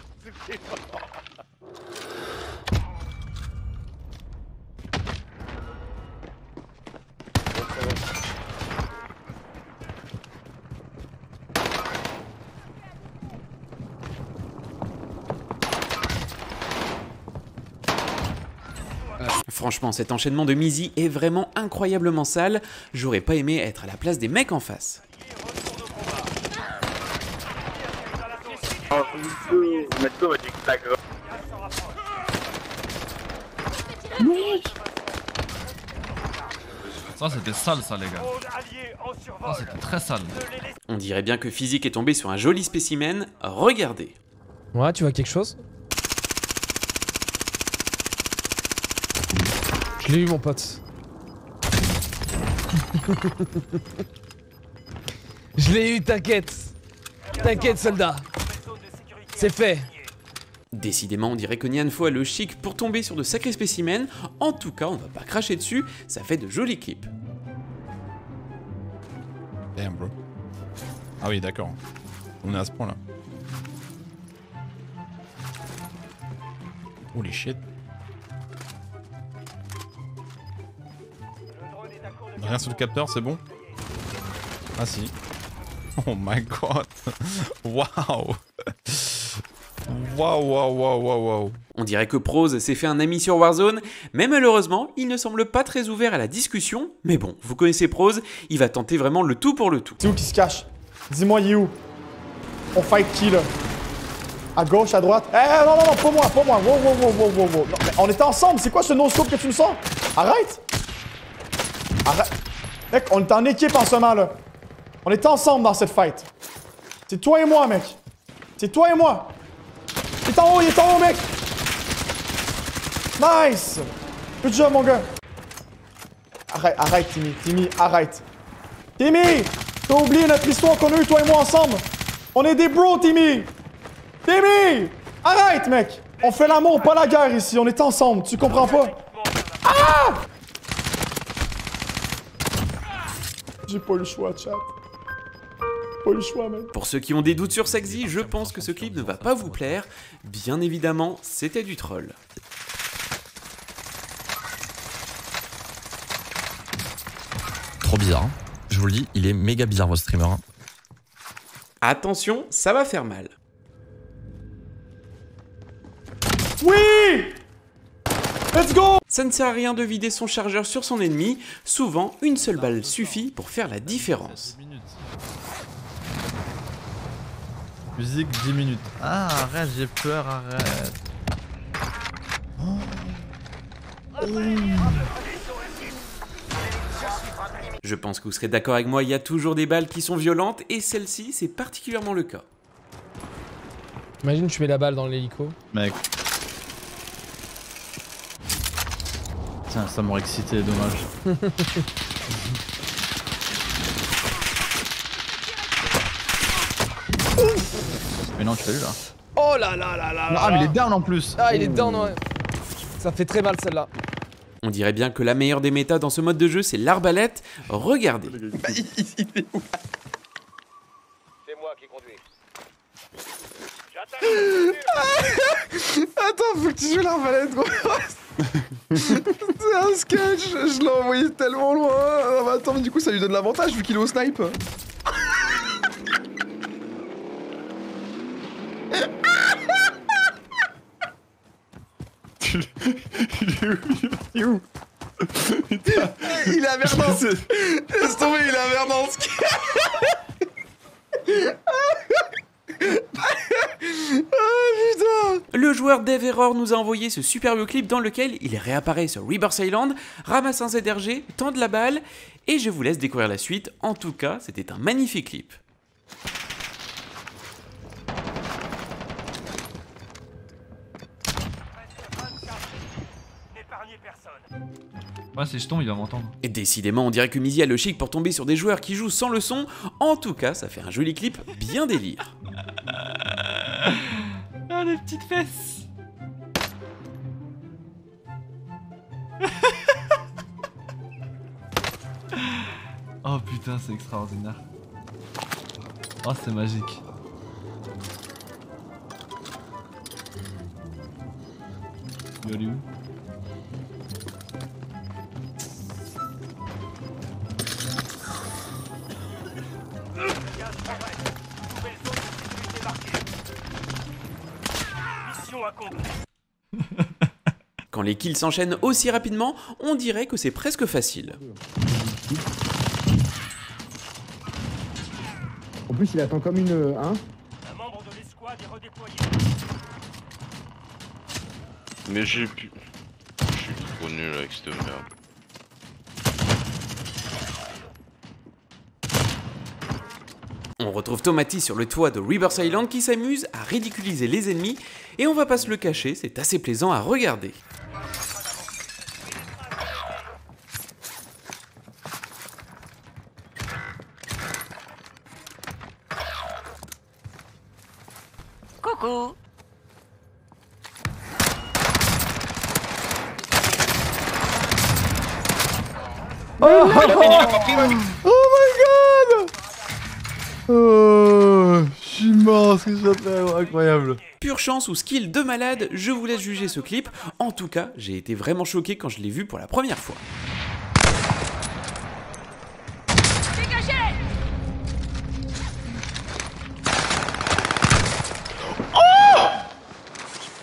[SPEAKER 1] Franchement, cet enchaînement de Mizi est vraiment incroyablement sale. J'aurais pas aimé être à la place des mecs en face.
[SPEAKER 9] Ça c'était sale ça les gars. Ça c'était très sale.
[SPEAKER 1] On dirait bien que Physique est tombé sur un joli spécimen. Regardez.
[SPEAKER 6] Ouais, tu vois quelque chose? Je l'ai eu mon pote. Je l'ai eu, t'inquiète. T'inquiète soldat. C'est fait.
[SPEAKER 1] Décidément, on dirait que Nianfo a le chic pour tomber sur de sacrés spécimens. En tout cas, on va pas cracher dessus, ça fait de jolis clips.
[SPEAKER 11] Damn bro. Ah oui d'accord. On est à ce point là. Holy shit. Rien sur le capteur, c'est bon? Ah si. Oh my god. Waouh. Waouh, waouh, waouh, waouh, waouh.
[SPEAKER 1] On dirait que Prose s'est fait un ami sur Warzone, mais malheureusement, il ne semble pas très ouvert à la discussion. Mais bon, vous connaissez Prose, il va tenter vraiment le tout pour le tout.
[SPEAKER 22] C'est où qui se cache? Dis-moi, il est où? On fight qui là? À gauche, à droite? Eh non, non, non, pas moi, pas moi. Wow, wow, wow, wow, wow, wow. Non, mais on était ensemble, c'est quoi ce no-scope que tu me sors? Arrête! Arrête! Mec, on est en équipe en ce moment là. On est ensemble dans cette fight. C'est toi et moi, mec. C'est toi et moi. Il est en haut, mec. Nice. Good job, mon gars. Arrête, arrête, Timmy. Timmy, arrête. Timmy, t'as oublié notre histoire qu'on a eue, toi et moi, ensemble. On est des bros, Timmy. Timmy, arrête, mec. On fait l'amour, pas la guerre ici. On est ensemble, tu comprends pas? Ah! J'ai pas eu le choix, chat. Pas eu le choix, mec.
[SPEAKER 1] Pour ceux qui ont des doutes sur Saxi, je pense que ce clip ne va pas vous plaire. Bien évidemment, c'était du troll.
[SPEAKER 11] Trop bizarre. Hein. Je vous le dis, il est méga bizarre votre streamer. Hein.
[SPEAKER 1] Attention, ça va faire mal.
[SPEAKER 22] Let's go!
[SPEAKER 1] Ça ne sert à rien de vider son chargeur sur son ennemi, souvent une seule balle suffit pour faire la différence.
[SPEAKER 17] Musique 10 minutes. Ah arrête, j'ai peur, arrête.
[SPEAKER 1] Je pense que vous serez d'accord avec moi, il y a toujours des balles qui sont violentes et celle-ci c'est particulièrement le cas.
[SPEAKER 6] Imagine tu mets la balle dans l'hélico.
[SPEAKER 17] Mec. Tiens, ça m'aurait excité, dommage. Mais non, tu l'as eu là.
[SPEAKER 13] Oh là là là là.
[SPEAKER 17] Ah, mais il est down en plus.
[SPEAKER 13] Ah, il est down, ouais. Ça fait très mal celle-là.
[SPEAKER 1] On dirait bien que la meilleure des méta dans ce mode de jeu c'est l'arbalète. Regardez.
[SPEAKER 10] Bah, il est où?
[SPEAKER 14] C'est moi qui conduis.
[SPEAKER 10] Attends, faut que tu joues l'arbalète, gros. C'est un sketch, je l'ai envoyé tellement loin. Ah bah attends, mais du coup ça lui donne l'avantage vu qu'il est au snipe.
[SPEAKER 4] Il est où?
[SPEAKER 10] Il est à Verdun. Laisse tomber, il est à Verdun.
[SPEAKER 1] Le joueur DevError nous a envoyé ce superbe clip dans lequel il réapparaît sur Rebirth Island, ramasse un ZRG, tente la balle, et je vous laisse découvrir la suite. En tout cas, c'était un magnifique clip.
[SPEAKER 9] Ouais, c'est jeton, il va m'entendre.
[SPEAKER 1] Et décidément, on dirait que Mizi a le chic pour tomber sur des joueurs qui jouent sans le son. En tout cas, ça fait un joli clip bien délire.
[SPEAKER 9] Ah, les petites fesses. Oh putain, c'est extraordinaire. Oh, c'est magique. Il est où?
[SPEAKER 1] Quand les kills s'enchaînent aussi rapidement, on dirait que c'est presque facile.
[SPEAKER 20] En plus, il attend comme une... hein.
[SPEAKER 14] Un membre de l'escouade est redéployé.
[SPEAKER 23] Mais j'ai pu... Je suis trop nul avec cette merde.
[SPEAKER 1] On retrouve Tomatis sur le toit de Rebirth Island qui s'amuse à ridiculiser les ennemis et on va pas se le cacher, c'est assez plaisant à regarder.
[SPEAKER 8] Coucou.
[SPEAKER 22] Oh my god! Oh, je suis mort, c'est incroyable.
[SPEAKER 1] Pure chance ou skill de malade, je vous laisse juger ce clip. En tout cas, j'ai été vraiment choqué quand je l'ai vu pour la première fois.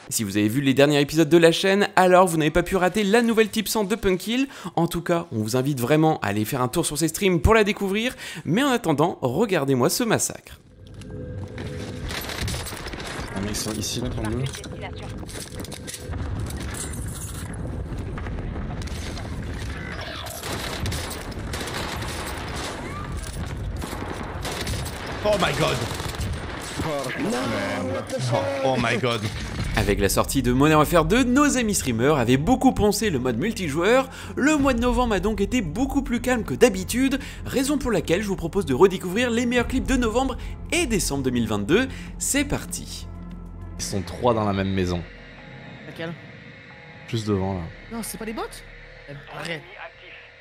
[SPEAKER 1] Si vous avez vu les derniers épisodes de la chaîne, alors vous n'avez pas pu rater la nouvelle tip 100 de Punkkill. En tout cas, on vous invite vraiment à aller faire un tour sur ses streams pour la découvrir. Mais en attendant, regardez-moi ce massacre.
[SPEAKER 19] Un mec ici, là, pour nous.
[SPEAKER 12] Oh my god. Oh my god.
[SPEAKER 1] Avec la sortie de Modern Warfare 2, nos amis streamers avaient beaucoup poncé le mode multijoueur. Le mois de novembre a donc été beaucoup plus calme que d'habitude, raison pour laquelle je vous propose de redécouvrir les meilleurs clips de novembre et décembre 2022. C'est parti.
[SPEAKER 2] Ils sont 3 dans la même maison.
[SPEAKER 5] Laquelle?
[SPEAKER 2] Juste devant là.
[SPEAKER 5] Non, c'est pas des bots? Arrête.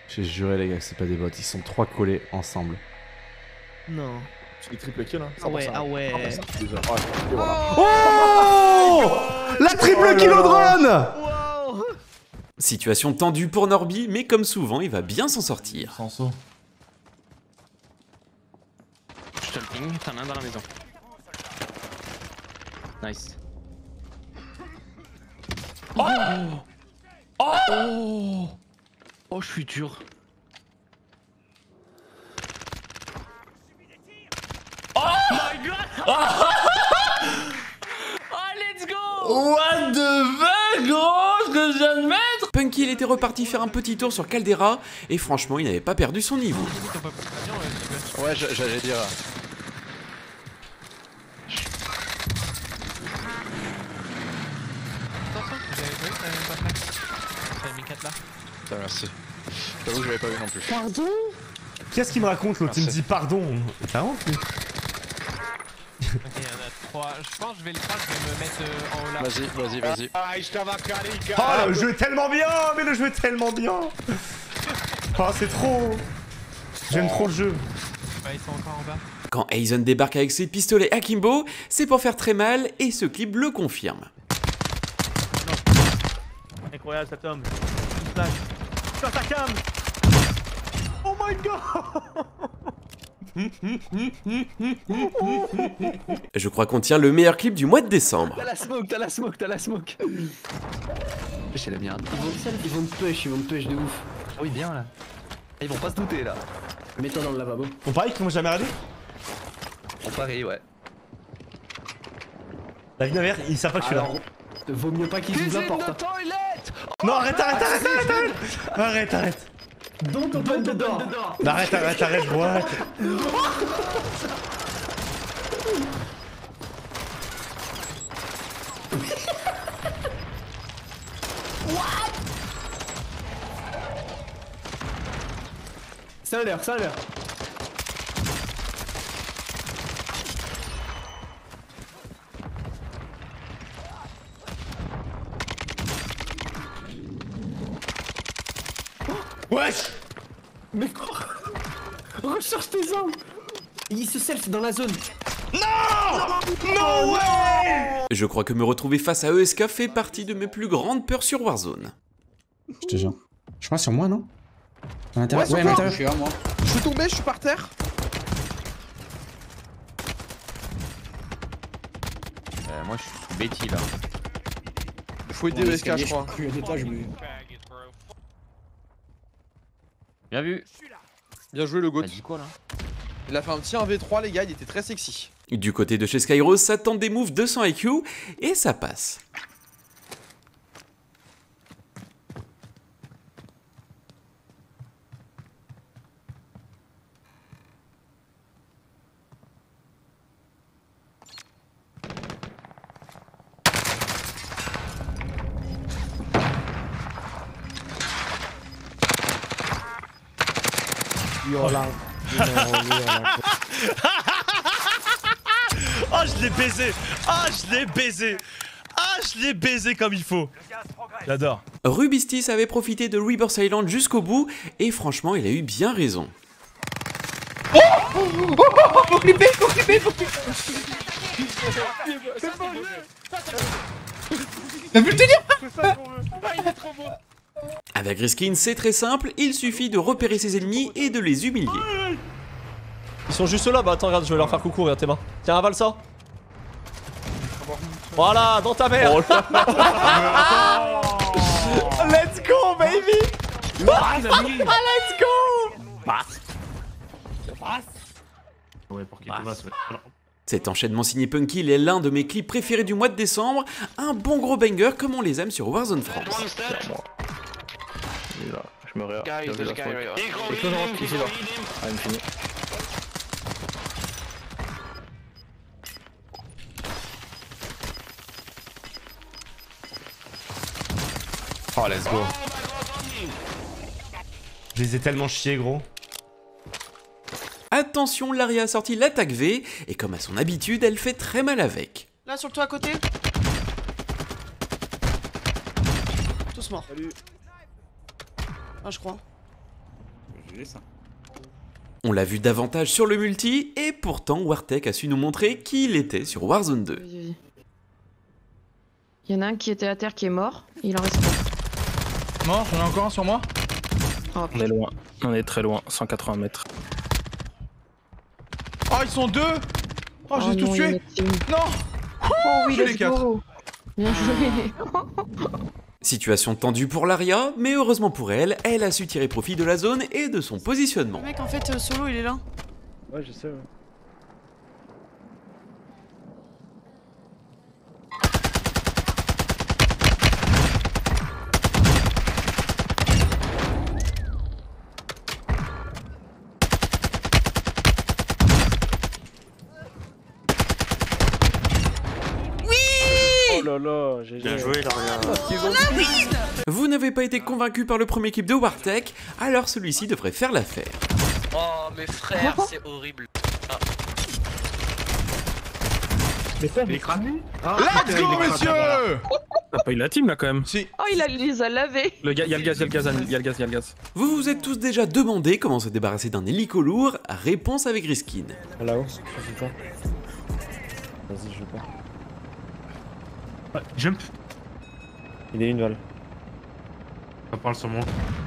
[SPEAKER 2] J'ai juré les gars que c'est pas des bots, ils sont 3 collés ensemble.
[SPEAKER 5] Non.
[SPEAKER 22] C'est des triple kills, hein.
[SPEAKER 5] Ah ouais, ah ouais.
[SPEAKER 22] Oh! La triple killodrone!
[SPEAKER 1] Situation tendue pour Norby, mais comme souvent, il va bien s'en sortir.
[SPEAKER 9] Sans saut.
[SPEAKER 18] Je te le ping, t'en as un dans la maison. Nice.
[SPEAKER 22] Oh!
[SPEAKER 18] Oh, oh, je suis dur.
[SPEAKER 13] Oh my god. Oh, let's go.
[SPEAKER 1] What the fuck, gros, ce que je viens de mettre. Punky, il était reparti faire un petit tour sur Caldera, et franchement, il n'avait pas perdu son niveau.
[SPEAKER 23] Ouais, j'allais dire. Putain, merci. J'avoue que je l'avais pas vu non plus.
[SPEAKER 12] Pardon? Qu'est-ce qu'il me raconte l'autre? Il me dit pardon. T'as honte?
[SPEAKER 13] Ok, il y en a 3. Je pense que je vais le faire, je vais me mettre en haut là.
[SPEAKER 23] Vas-y.
[SPEAKER 12] Oh, le jeu est tellement bien! Mais le jeu est tellement bien! Oh, c'est trop! J'aime trop le jeu.
[SPEAKER 13] Ouais, ils sont encore en bas.
[SPEAKER 1] Quand Aizen débarque avec ses pistolets Akimbo, c'est pour faire très mal, et ce clip le confirme.
[SPEAKER 5] Incroyable, ça tombe. Une flash. Sur ta cam. Oh my god.
[SPEAKER 1] Je crois qu'on tient le meilleur clip du mois de décembre.
[SPEAKER 18] T'as la smoke. C'est la merde. Ils vont me push de ouf. Ah oui, bien là. Ils vont pas se douter là. Mets-toi dans le lavabo.
[SPEAKER 12] On parie qu'ils m'ont jamais regardé?
[SPEAKER 18] On parie, ouais.
[SPEAKER 12] La vie vert, ils savent pas que je suis là.
[SPEAKER 18] Vaut mieux pas qu'ils ouvrent la porte.
[SPEAKER 12] Non, arrête. Arrête.
[SPEAKER 18] Don't open the door.
[SPEAKER 12] Arrête, what?
[SPEAKER 18] Ça a l'air.
[SPEAKER 12] Wesh!
[SPEAKER 18] Mais quoi? Recherche tes armes! Il se self dans la zone.
[SPEAKER 12] Non way!
[SPEAKER 1] Je crois que me retrouver face à ESK fait partie de mes plus grandes peurs sur Warzone.
[SPEAKER 7] Je te jure. Je crois sur moi, non? À l'intérieur.
[SPEAKER 10] Ouais,
[SPEAKER 7] à l'intérieur.
[SPEAKER 10] Je suis tombé, je suis par terre.
[SPEAKER 5] Moi je suis Betty là.
[SPEAKER 10] Faut aider le SK, je crois.
[SPEAKER 5] Bien vu.
[SPEAKER 10] Bien joué le GOAT.
[SPEAKER 5] Dit quoi là?
[SPEAKER 10] Il a fait un petit 1v3 les gars, il était très sexy.
[SPEAKER 1] Du côté de chez Skyros, ça tente des moves 200 IQ, et ça passe.
[SPEAKER 12] Oh, je l'ai baisé comme il faut. J'adore.
[SPEAKER 1] Rubistis avait profité de Rebirth Island jusqu'au bout, et franchement, il a eu bien raison.
[SPEAKER 13] Faut clipper. T'as vu le délire? Il est trop beau.
[SPEAKER 1] Avec Riskin, c'est très simple, il suffit de repérer ses ennemis et de les humilier.
[SPEAKER 3] Ils sont juste là, bah attends, regarde, je vais leur faire coucou, regarde tes mains. Tiens, avale ça. Voilà, dans ta mère.
[SPEAKER 12] Let's go, baby. Let's go.
[SPEAKER 5] Ouais, pour qu'il te passe, ouais.
[SPEAKER 1] Cet enchaînement signé Punky est l'un de mes clips préférés du mois de décembre, un bon gros banger comme on les aime sur Warzone France.
[SPEAKER 23] Je me réa.
[SPEAKER 18] Guys, there's a guy right there.
[SPEAKER 23] Ah, il me finit.
[SPEAKER 12] Oh, let's go. Je les ai tellement chiés, gros.
[SPEAKER 1] Attention, Larry a sorti l'attaque V, et comme à son habitude, elle fait très mal avec.
[SPEAKER 13] Là sur le toit à côté. Tous morts.
[SPEAKER 10] Salut.
[SPEAKER 13] Ah, je crois.
[SPEAKER 10] J'ai ça.
[SPEAKER 1] On l'a vu davantage sur le multi, et pourtant Wartek a su nous montrer qui il était sur Warzone 2.
[SPEAKER 8] Il y en a un qui était à terre qui est mort, il en reste pas.
[SPEAKER 17] Mort, j'en ai encore un sur moi.
[SPEAKER 8] Oh,
[SPEAKER 19] on est loin, on est très loin, 180 mètres.
[SPEAKER 17] Oh, ils sont deux. Oh, j'ai tous tué. Non.
[SPEAKER 8] Oh oui,
[SPEAKER 17] j'ai les 4.
[SPEAKER 8] Bien joué.
[SPEAKER 1] Situation tendue pour l'Aria, mais heureusement pour elle, elle a su tirer profit de la zone et de son positionnement.
[SPEAKER 15] Le mec en fait solo il est là.
[SPEAKER 6] Ouais, je sais, ouais. Oh là là, j'ai bien joué, Laria.
[SPEAKER 1] Vous n'avez pas été convaincu par le premier clip de Wartech, alors celui-ci devrait faire l'affaire.
[SPEAKER 16] Oh mes frères, c'est horrible. Ah.
[SPEAKER 6] Il est cramé.
[SPEAKER 11] Let's go, messieurs!
[SPEAKER 19] T'as pas eu la team là quand même.
[SPEAKER 11] Si.
[SPEAKER 15] Oh il les a lavés.
[SPEAKER 19] Y'a le gaz, y'a le gaz.
[SPEAKER 1] Vous vous êtes tous déjà demandé comment se débarrasser d'un hélico lourd? Réponse avec Riskin.
[SPEAKER 6] Là-haut, je sais pas. Vas-y, je vais pas.
[SPEAKER 21] Jump.
[SPEAKER 6] Il est une balle.
[SPEAKER 21] Ça parle sur moi.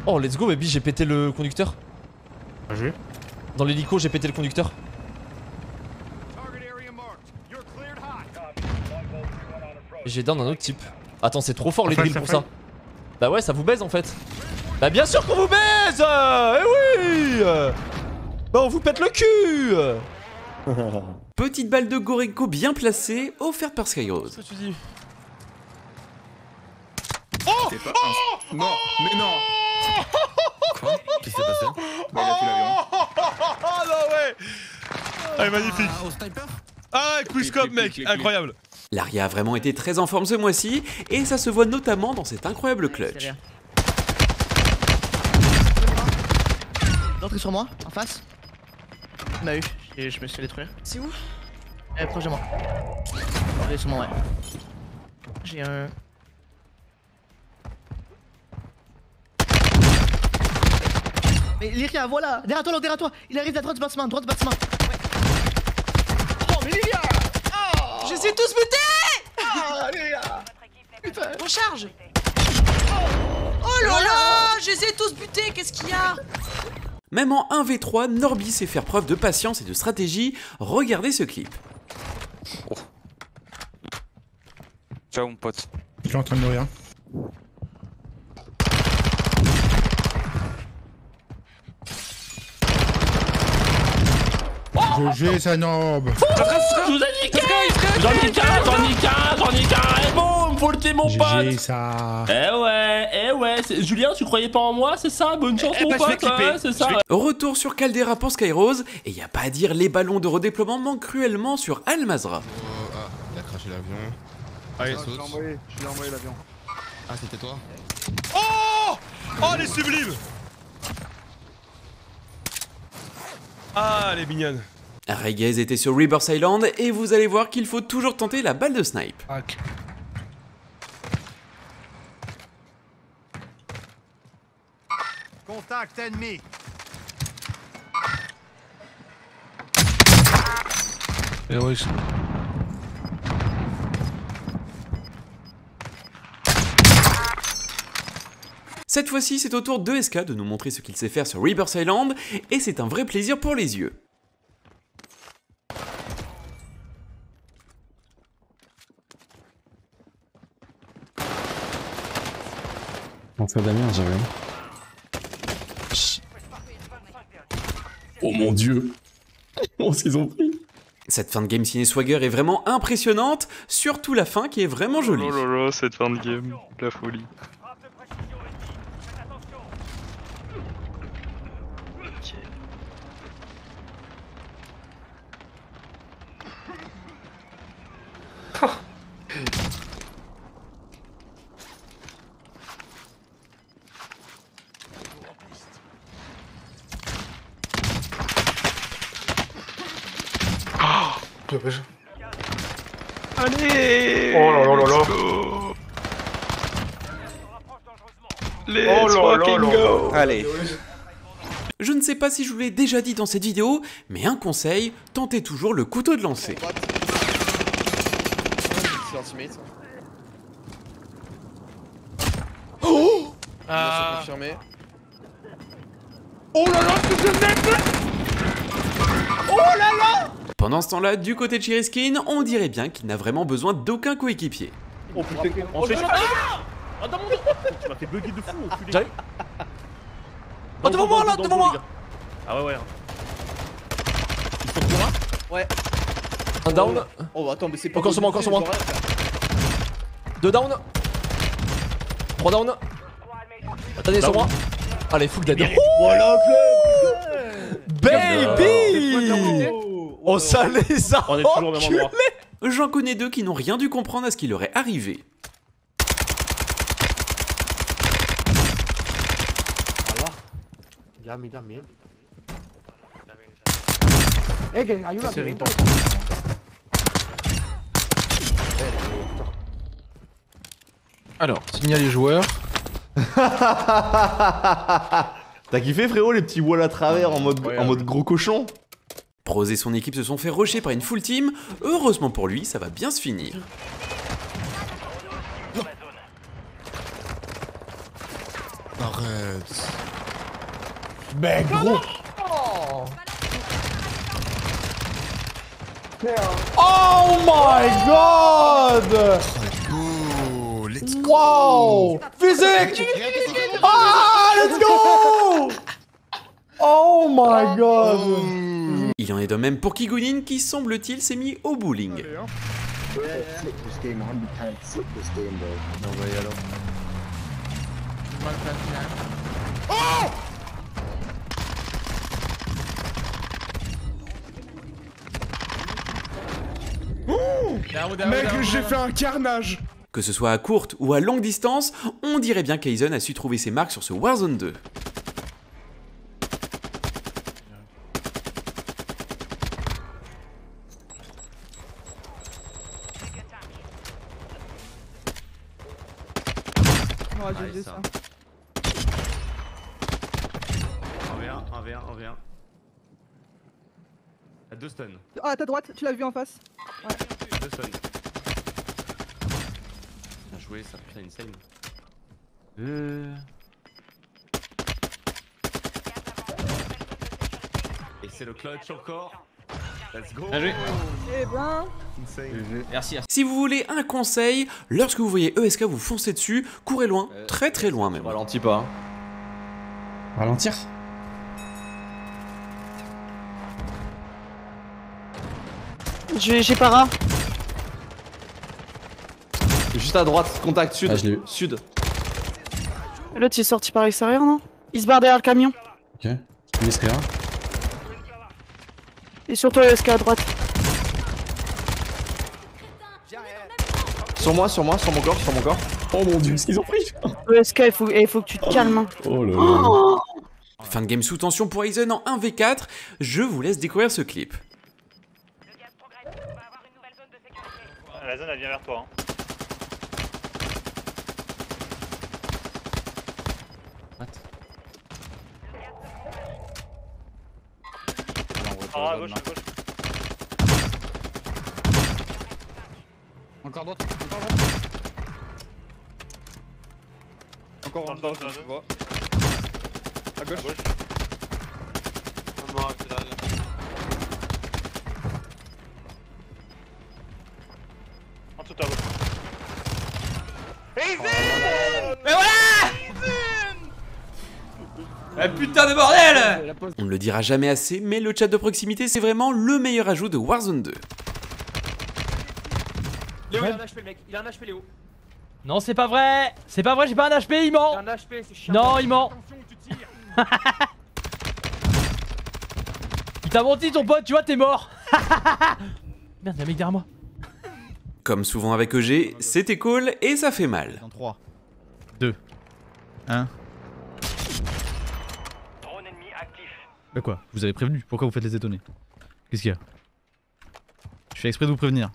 [SPEAKER 3] Oh, let's go, baby, j'ai pété le conducteur.
[SPEAKER 21] Bien joué.
[SPEAKER 3] Dans l'hélico, j'ai pété le conducteur. Et j'ai down un autre type. Attends, c'est trop fort les drills pour ça. Bah ouais, ça vous baise en fait. Bah bien sûr qu'on vous baise. Eh oui. Bah on vous pète le cul.
[SPEAKER 1] Petite balle de Gorenko bien placée, offerte par Skyrose.
[SPEAKER 3] Qu'est-ce que tu dis?
[SPEAKER 11] Oh, oh non, mais non.
[SPEAKER 12] Quoi? Qu'est-ce qui s'est passé?
[SPEAKER 11] Bah, il a fait l'avion. Oh non, ouais. Ah, magnifique.
[SPEAKER 12] Au sniper?
[SPEAKER 11] Ah, quickscope, mec, incroyable.
[SPEAKER 1] L'Aria a vraiment été très en forme ce mois-ci, et ça se voit notamment dans cet incroyable clutch.
[SPEAKER 24] L'entrée sur moi, en face. Il m'a eu, je me suis fait détruire.
[SPEAKER 15] C'est où?
[SPEAKER 24] Proche de moi. L'entrée sur moi, ouais. J'ai un... Mais Lyria, voilà! Derrière toi! Il arrive à droite du bâtiment, Ouais. Oh, mais Lyria! Oh,
[SPEAKER 15] je les ai tous butés!
[SPEAKER 24] Oh, Lyria! Putain!
[SPEAKER 15] Recharge! Oh là là! Je les ai tous butés, qu'est-ce qu'il y a?
[SPEAKER 1] Même en 1v3, Norby sait faire preuve de patience et de stratégie. Regardez ce clip.
[SPEAKER 25] Oh. Ciao mon pote.
[SPEAKER 21] Je suis en train de mourir. GG, ça nob.
[SPEAKER 13] Je vous ai niqué. J'en ai qu'un. Et bon, faut le thé, mon pote.
[SPEAKER 21] GG, ça.
[SPEAKER 13] Eh ouais. Julien, tu croyais pas en moi, c'est ça? Bonne chance, mon pote. Ouais, c'est ça.
[SPEAKER 1] Retour sur Caldera pour Skyrose, et y a pas à dire, les ballons de redéploiement manquent cruellement sur Al-Mazrah.
[SPEAKER 11] Ah, il a craché l'avion. Allez, saute.
[SPEAKER 10] Je l'ai envoyé l'avion.
[SPEAKER 11] Ah, c'était toi?
[SPEAKER 12] Oh! Oh, elle est sublime!
[SPEAKER 11] Ah, elle est mignonne.
[SPEAKER 1] Reyes était sur Rebirth Island, et vous allez voir qu'il faut toujours tenter la balle de snipe.
[SPEAKER 21] Okay.
[SPEAKER 10] Contact ennemi.
[SPEAKER 21] Et oui.
[SPEAKER 1] Cette fois-ci, c'est au tour de SK de nous montrer ce qu'il sait faire sur Rebirth Island, et c'est un vrai plaisir pour les yeux.
[SPEAKER 7] On fait Damien, j'ai vu. Oh mon dieu. Oh, ce qu'ils ont pris.
[SPEAKER 1] Cette fin de game ciné Swagger est vraiment impressionnante, surtout la fin qui est vraiment jolie.
[SPEAKER 25] Oh là là, cette fin de game, la folie. Allez!
[SPEAKER 21] Oh là là là là!
[SPEAKER 25] Let's fucking go!
[SPEAKER 10] Allez.
[SPEAKER 1] Je ne sais pas si je vous l'ai déjà dit dans cette vidéo, mais un conseil, tentez toujours le couteau de lancer.
[SPEAKER 10] Oh! Confirmé.
[SPEAKER 13] Oh là là, ce que je mets! Oh là là!
[SPEAKER 1] Pendant ce temps-là, du côté de Chiriskin, on dirait bien qu'il n'a vraiment besoin d'aucun coéquipier.
[SPEAKER 13] Oh putain, on fait... Oh, dans mon dos. Tu m'as fait bugger de fou, enculé.
[SPEAKER 3] J'arrive. Oh, devant moi, là, devant moi.
[SPEAKER 13] Ah ouais. Ils sont pour un.
[SPEAKER 5] Ouais.
[SPEAKER 3] Un down.
[SPEAKER 5] Oh, attends, mais c'est pas.
[SPEAKER 3] Encore sur moi. 2 down. 3 down. Attendez, sur moi. Allez, full dead.
[SPEAKER 5] Voilà,
[SPEAKER 3] Baby. Oh, ça les a.
[SPEAKER 13] On est toujours au même endroit.
[SPEAKER 1] J'en connais deux qui n'ont rien dû comprendre à ce qui leur est arrivé.
[SPEAKER 21] Alors, signal les joueurs.
[SPEAKER 12] T'as kiffé frérot les petits walls à travers en mode gros cochon?
[SPEAKER 1] Prose et son équipe se sont fait rusher par une full team. Heureusement pour lui, ça va bien se finir.
[SPEAKER 21] Arrête.
[SPEAKER 22] Mais gros. Oh my god! Wow! Physique! Ah, let's go! Oh my god!
[SPEAKER 1] Il en est de même pour Kigunin qui, semble-t-il, s'est mis au bowling.
[SPEAKER 21] Mec, j'ai fait un carnage!
[SPEAKER 1] Que ce soit à courte ou à longue distance, on dirait bien qu'Aizen a su trouver ses marques sur ce Warzone 2.
[SPEAKER 2] Ouais, j'ai vu ça.
[SPEAKER 12] 1v1. À 2 stuns.
[SPEAKER 2] Ah, à ta droite, tu l'as vu en face. Ouais.
[SPEAKER 12] 2 stuns. Bien joué, ça putain insane. Et c'est le clutch encore. Let's go.
[SPEAKER 1] Bien joué.
[SPEAKER 2] Eh ben.
[SPEAKER 1] Merci. Si vous voulez un conseil, lorsque vous voyez ESK vous foncer dessus, courez loin, très très loin même.
[SPEAKER 12] Ralentis pas. Hein.
[SPEAKER 7] Ralentir.
[SPEAKER 2] J'ai para.
[SPEAKER 12] Juste à droite, contact sud.
[SPEAKER 7] Ah, je l'ai eu.
[SPEAKER 12] Sud.
[SPEAKER 2] L'autre il est sorti par l'extérieur, non? Il se barre derrière le camion.
[SPEAKER 7] Ok. USK.
[SPEAKER 2] Et surtout ESK à droite.
[SPEAKER 12] Sur moi, sur mon corps.
[SPEAKER 7] Oh mon dieu, ce qu'ils ont pris.
[SPEAKER 2] ESK, il faut que tu te calmes. Hein.
[SPEAKER 7] Oh là là.
[SPEAKER 1] Fin de game sous tension pour Aizen en 1v4, je vous laisse découvrir ce clip.
[SPEAKER 4] La zone elle vient vers toi. Hein. Ah, à gauche.
[SPEAKER 18] Encore d'autres. Encore un d'autre, je vois. À gauche.
[SPEAKER 4] En tout à gauche.
[SPEAKER 1] Mais voilà! Ah, putain de bordel! On ne le dira jamais assez, mais le chat de proximité c'est vraiment le meilleur ajout de Warzone 2.
[SPEAKER 13] Léo, il a un HP le mec, il a un HP Léo.
[SPEAKER 6] Non, c'est pas vrai! C'est pas vrai, j'ai pas un HP, il ment!
[SPEAKER 13] Il a un HP, c'est chiant.
[SPEAKER 6] Non, il ment! Il t'a menti ton pote, tu vois, t'es mort! Merde, y'a un mec derrière moi.
[SPEAKER 1] Comme souvent avec EG, c'était cool et ça fait mal.
[SPEAKER 17] Dans 3, 2, 1. Bah quoi? Je vous avais prévenu, pourquoi vous faites les étonnés? Qu'est-ce qu'il y a? Je fais exprès de vous prévenir.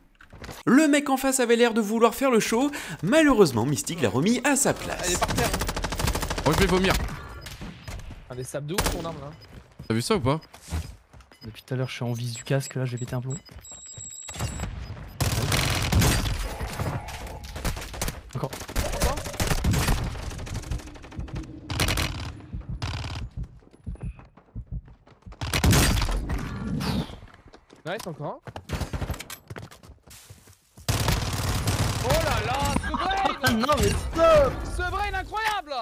[SPEAKER 1] Le mec en face avait l'air de vouloir faire le show, malheureusement Mystique l'a remis à sa place.
[SPEAKER 13] Elle est par terre.
[SPEAKER 11] Oh, je vais vomir.
[SPEAKER 13] Ah, mais ça me de ouf ton arme là.
[SPEAKER 11] T'as vu ça ou pas?
[SPEAKER 6] Depuis tout à l'heure, je suis en vis du casque, là, je vais péter un plomb. Encore.
[SPEAKER 13] Nice, encore un. Oh là là, ce break.
[SPEAKER 18] Non mais stop.
[SPEAKER 13] Ce brain incroyable.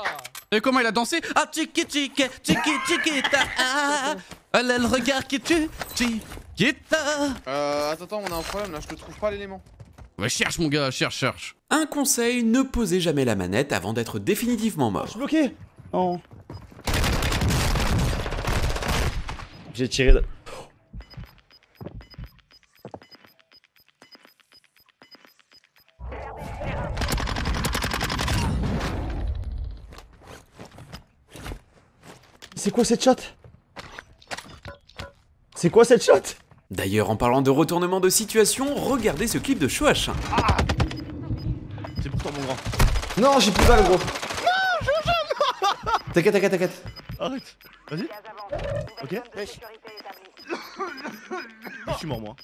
[SPEAKER 7] Et comment il a dansé? Ah tiki tiki tiki tiki ta ah. Elle le regard qui tue tiki ta.
[SPEAKER 10] Attends, on a un problème là, je te trouve pas l'élément.
[SPEAKER 7] Ouais, cherche mon gars, cherche.
[SPEAKER 1] Un conseil, ne posez jamais la manette avant d'être définitivement mort.
[SPEAKER 22] Je suis bloqué. Oh. J'ai tiré de... C'est quoi cette shot? C'est quoi cette shot?
[SPEAKER 1] D'ailleurs, en parlant de retournement de situation, regardez ce clip de Shoah1.
[SPEAKER 7] C'est pour toi mon grand.
[SPEAKER 22] Non, j'ai plus de balle gros.
[SPEAKER 7] Non,
[SPEAKER 22] T'inquiète.
[SPEAKER 7] Arrête. Vas-y. Ok. Je suis mort moi.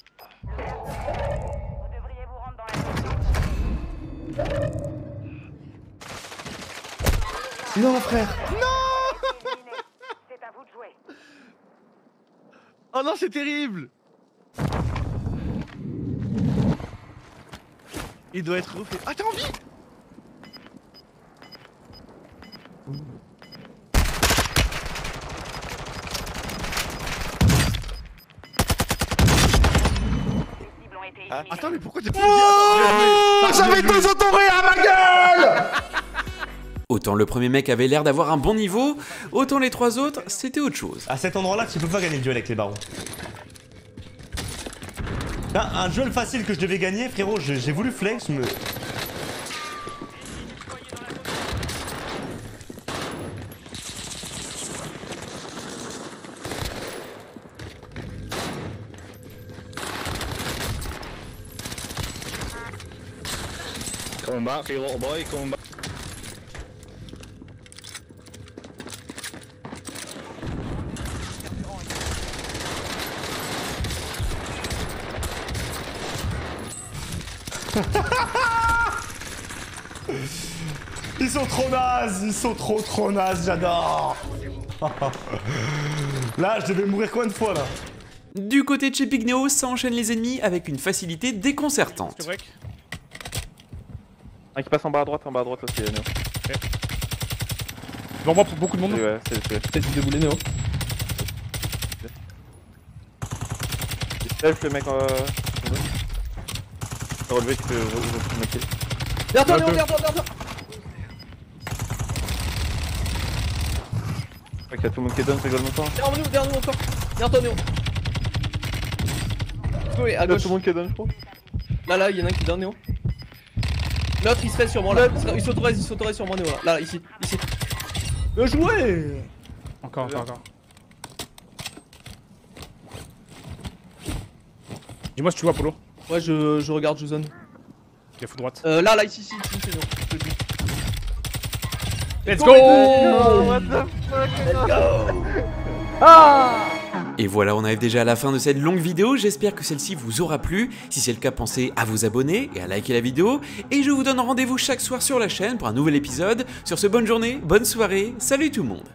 [SPEAKER 22] Non frère.
[SPEAKER 7] Oh non, c'est terrible. Il doit être refait. Ah, t'as envie? Attends, mais pourquoi t'es pas
[SPEAKER 22] J'avais 2 autorés à ma gueule.
[SPEAKER 1] Autant le premier mec avait l'air d'avoir un bon niveau, autant les 3 autres, c'était autre chose.
[SPEAKER 12] À cet endroit-là, tu peux pas gagner le duel avec les barons. Là, un duel facile que je devais gagner, frérot, j'ai voulu flex, mais...
[SPEAKER 18] Combat, frérot, boy, combat.
[SPEAKER 12] Ils sont trop nazes, ils sont trop nazes, j'adore. Là, je devais mourir combien de fois, là?
[SPEAKER 1] Du côté de chez Pigneo, ça enchaîne les ennemis avec une facilité déconcertante.
[SPEAKER 19] Un qui passe en bas à droite aussi, Néo.
[SPEAKER 21] Okay. Devant moi pour beaucoup de monde.
[SPEAKER 19] Ouais, c'est peut-être du débouler, Néo. Il self le mec t'as relevé, tu peux remettre.
[SPEAKER 13] Derrière toi, Néo, derrière toi.
[SPEAKER 19] Ok, y'a tout le monde qui est down, c'est gold longtemps.
[SPEAKER 13] Derrière nous encore. Derrière toi, Néo. Oui, à gauche.
[SPEAKER 19] Tout le monde qui est down, je crois.
[SPEAKER 13] Là, y'en a un qui est down, Néo. L'autre il se fait sur moi là, il s'autorise sur moi Néo là, ici.
[SPEAKER 12] Bien joué.
[SPEAKER 21] Encore. Dis-moi si tu vois Polo.
[SPEAKER 13] Ouais je regarde, je zone.
[SPEAKER 21] Ok, fous droite.
[SPEAKER 13] Là, ici, c'est Néo.
[SPEAKER 21] Let's go.
[SPEAKER 13] What the fuck. Let's go. Ah.
[SPEAKER 1] Et voilà, on arrive déjà à la fin de cette longue vidéo, j'espère que celle-ci vous aura plu. Si c'est le cas, pensez à vous abonner et à liker la vidéo. Et je vous donne rendez-vous chaque soir sur la chaîne pour un nouvel épisode. Sur ce, bonne journée, bonne soirée, salut tout le monde.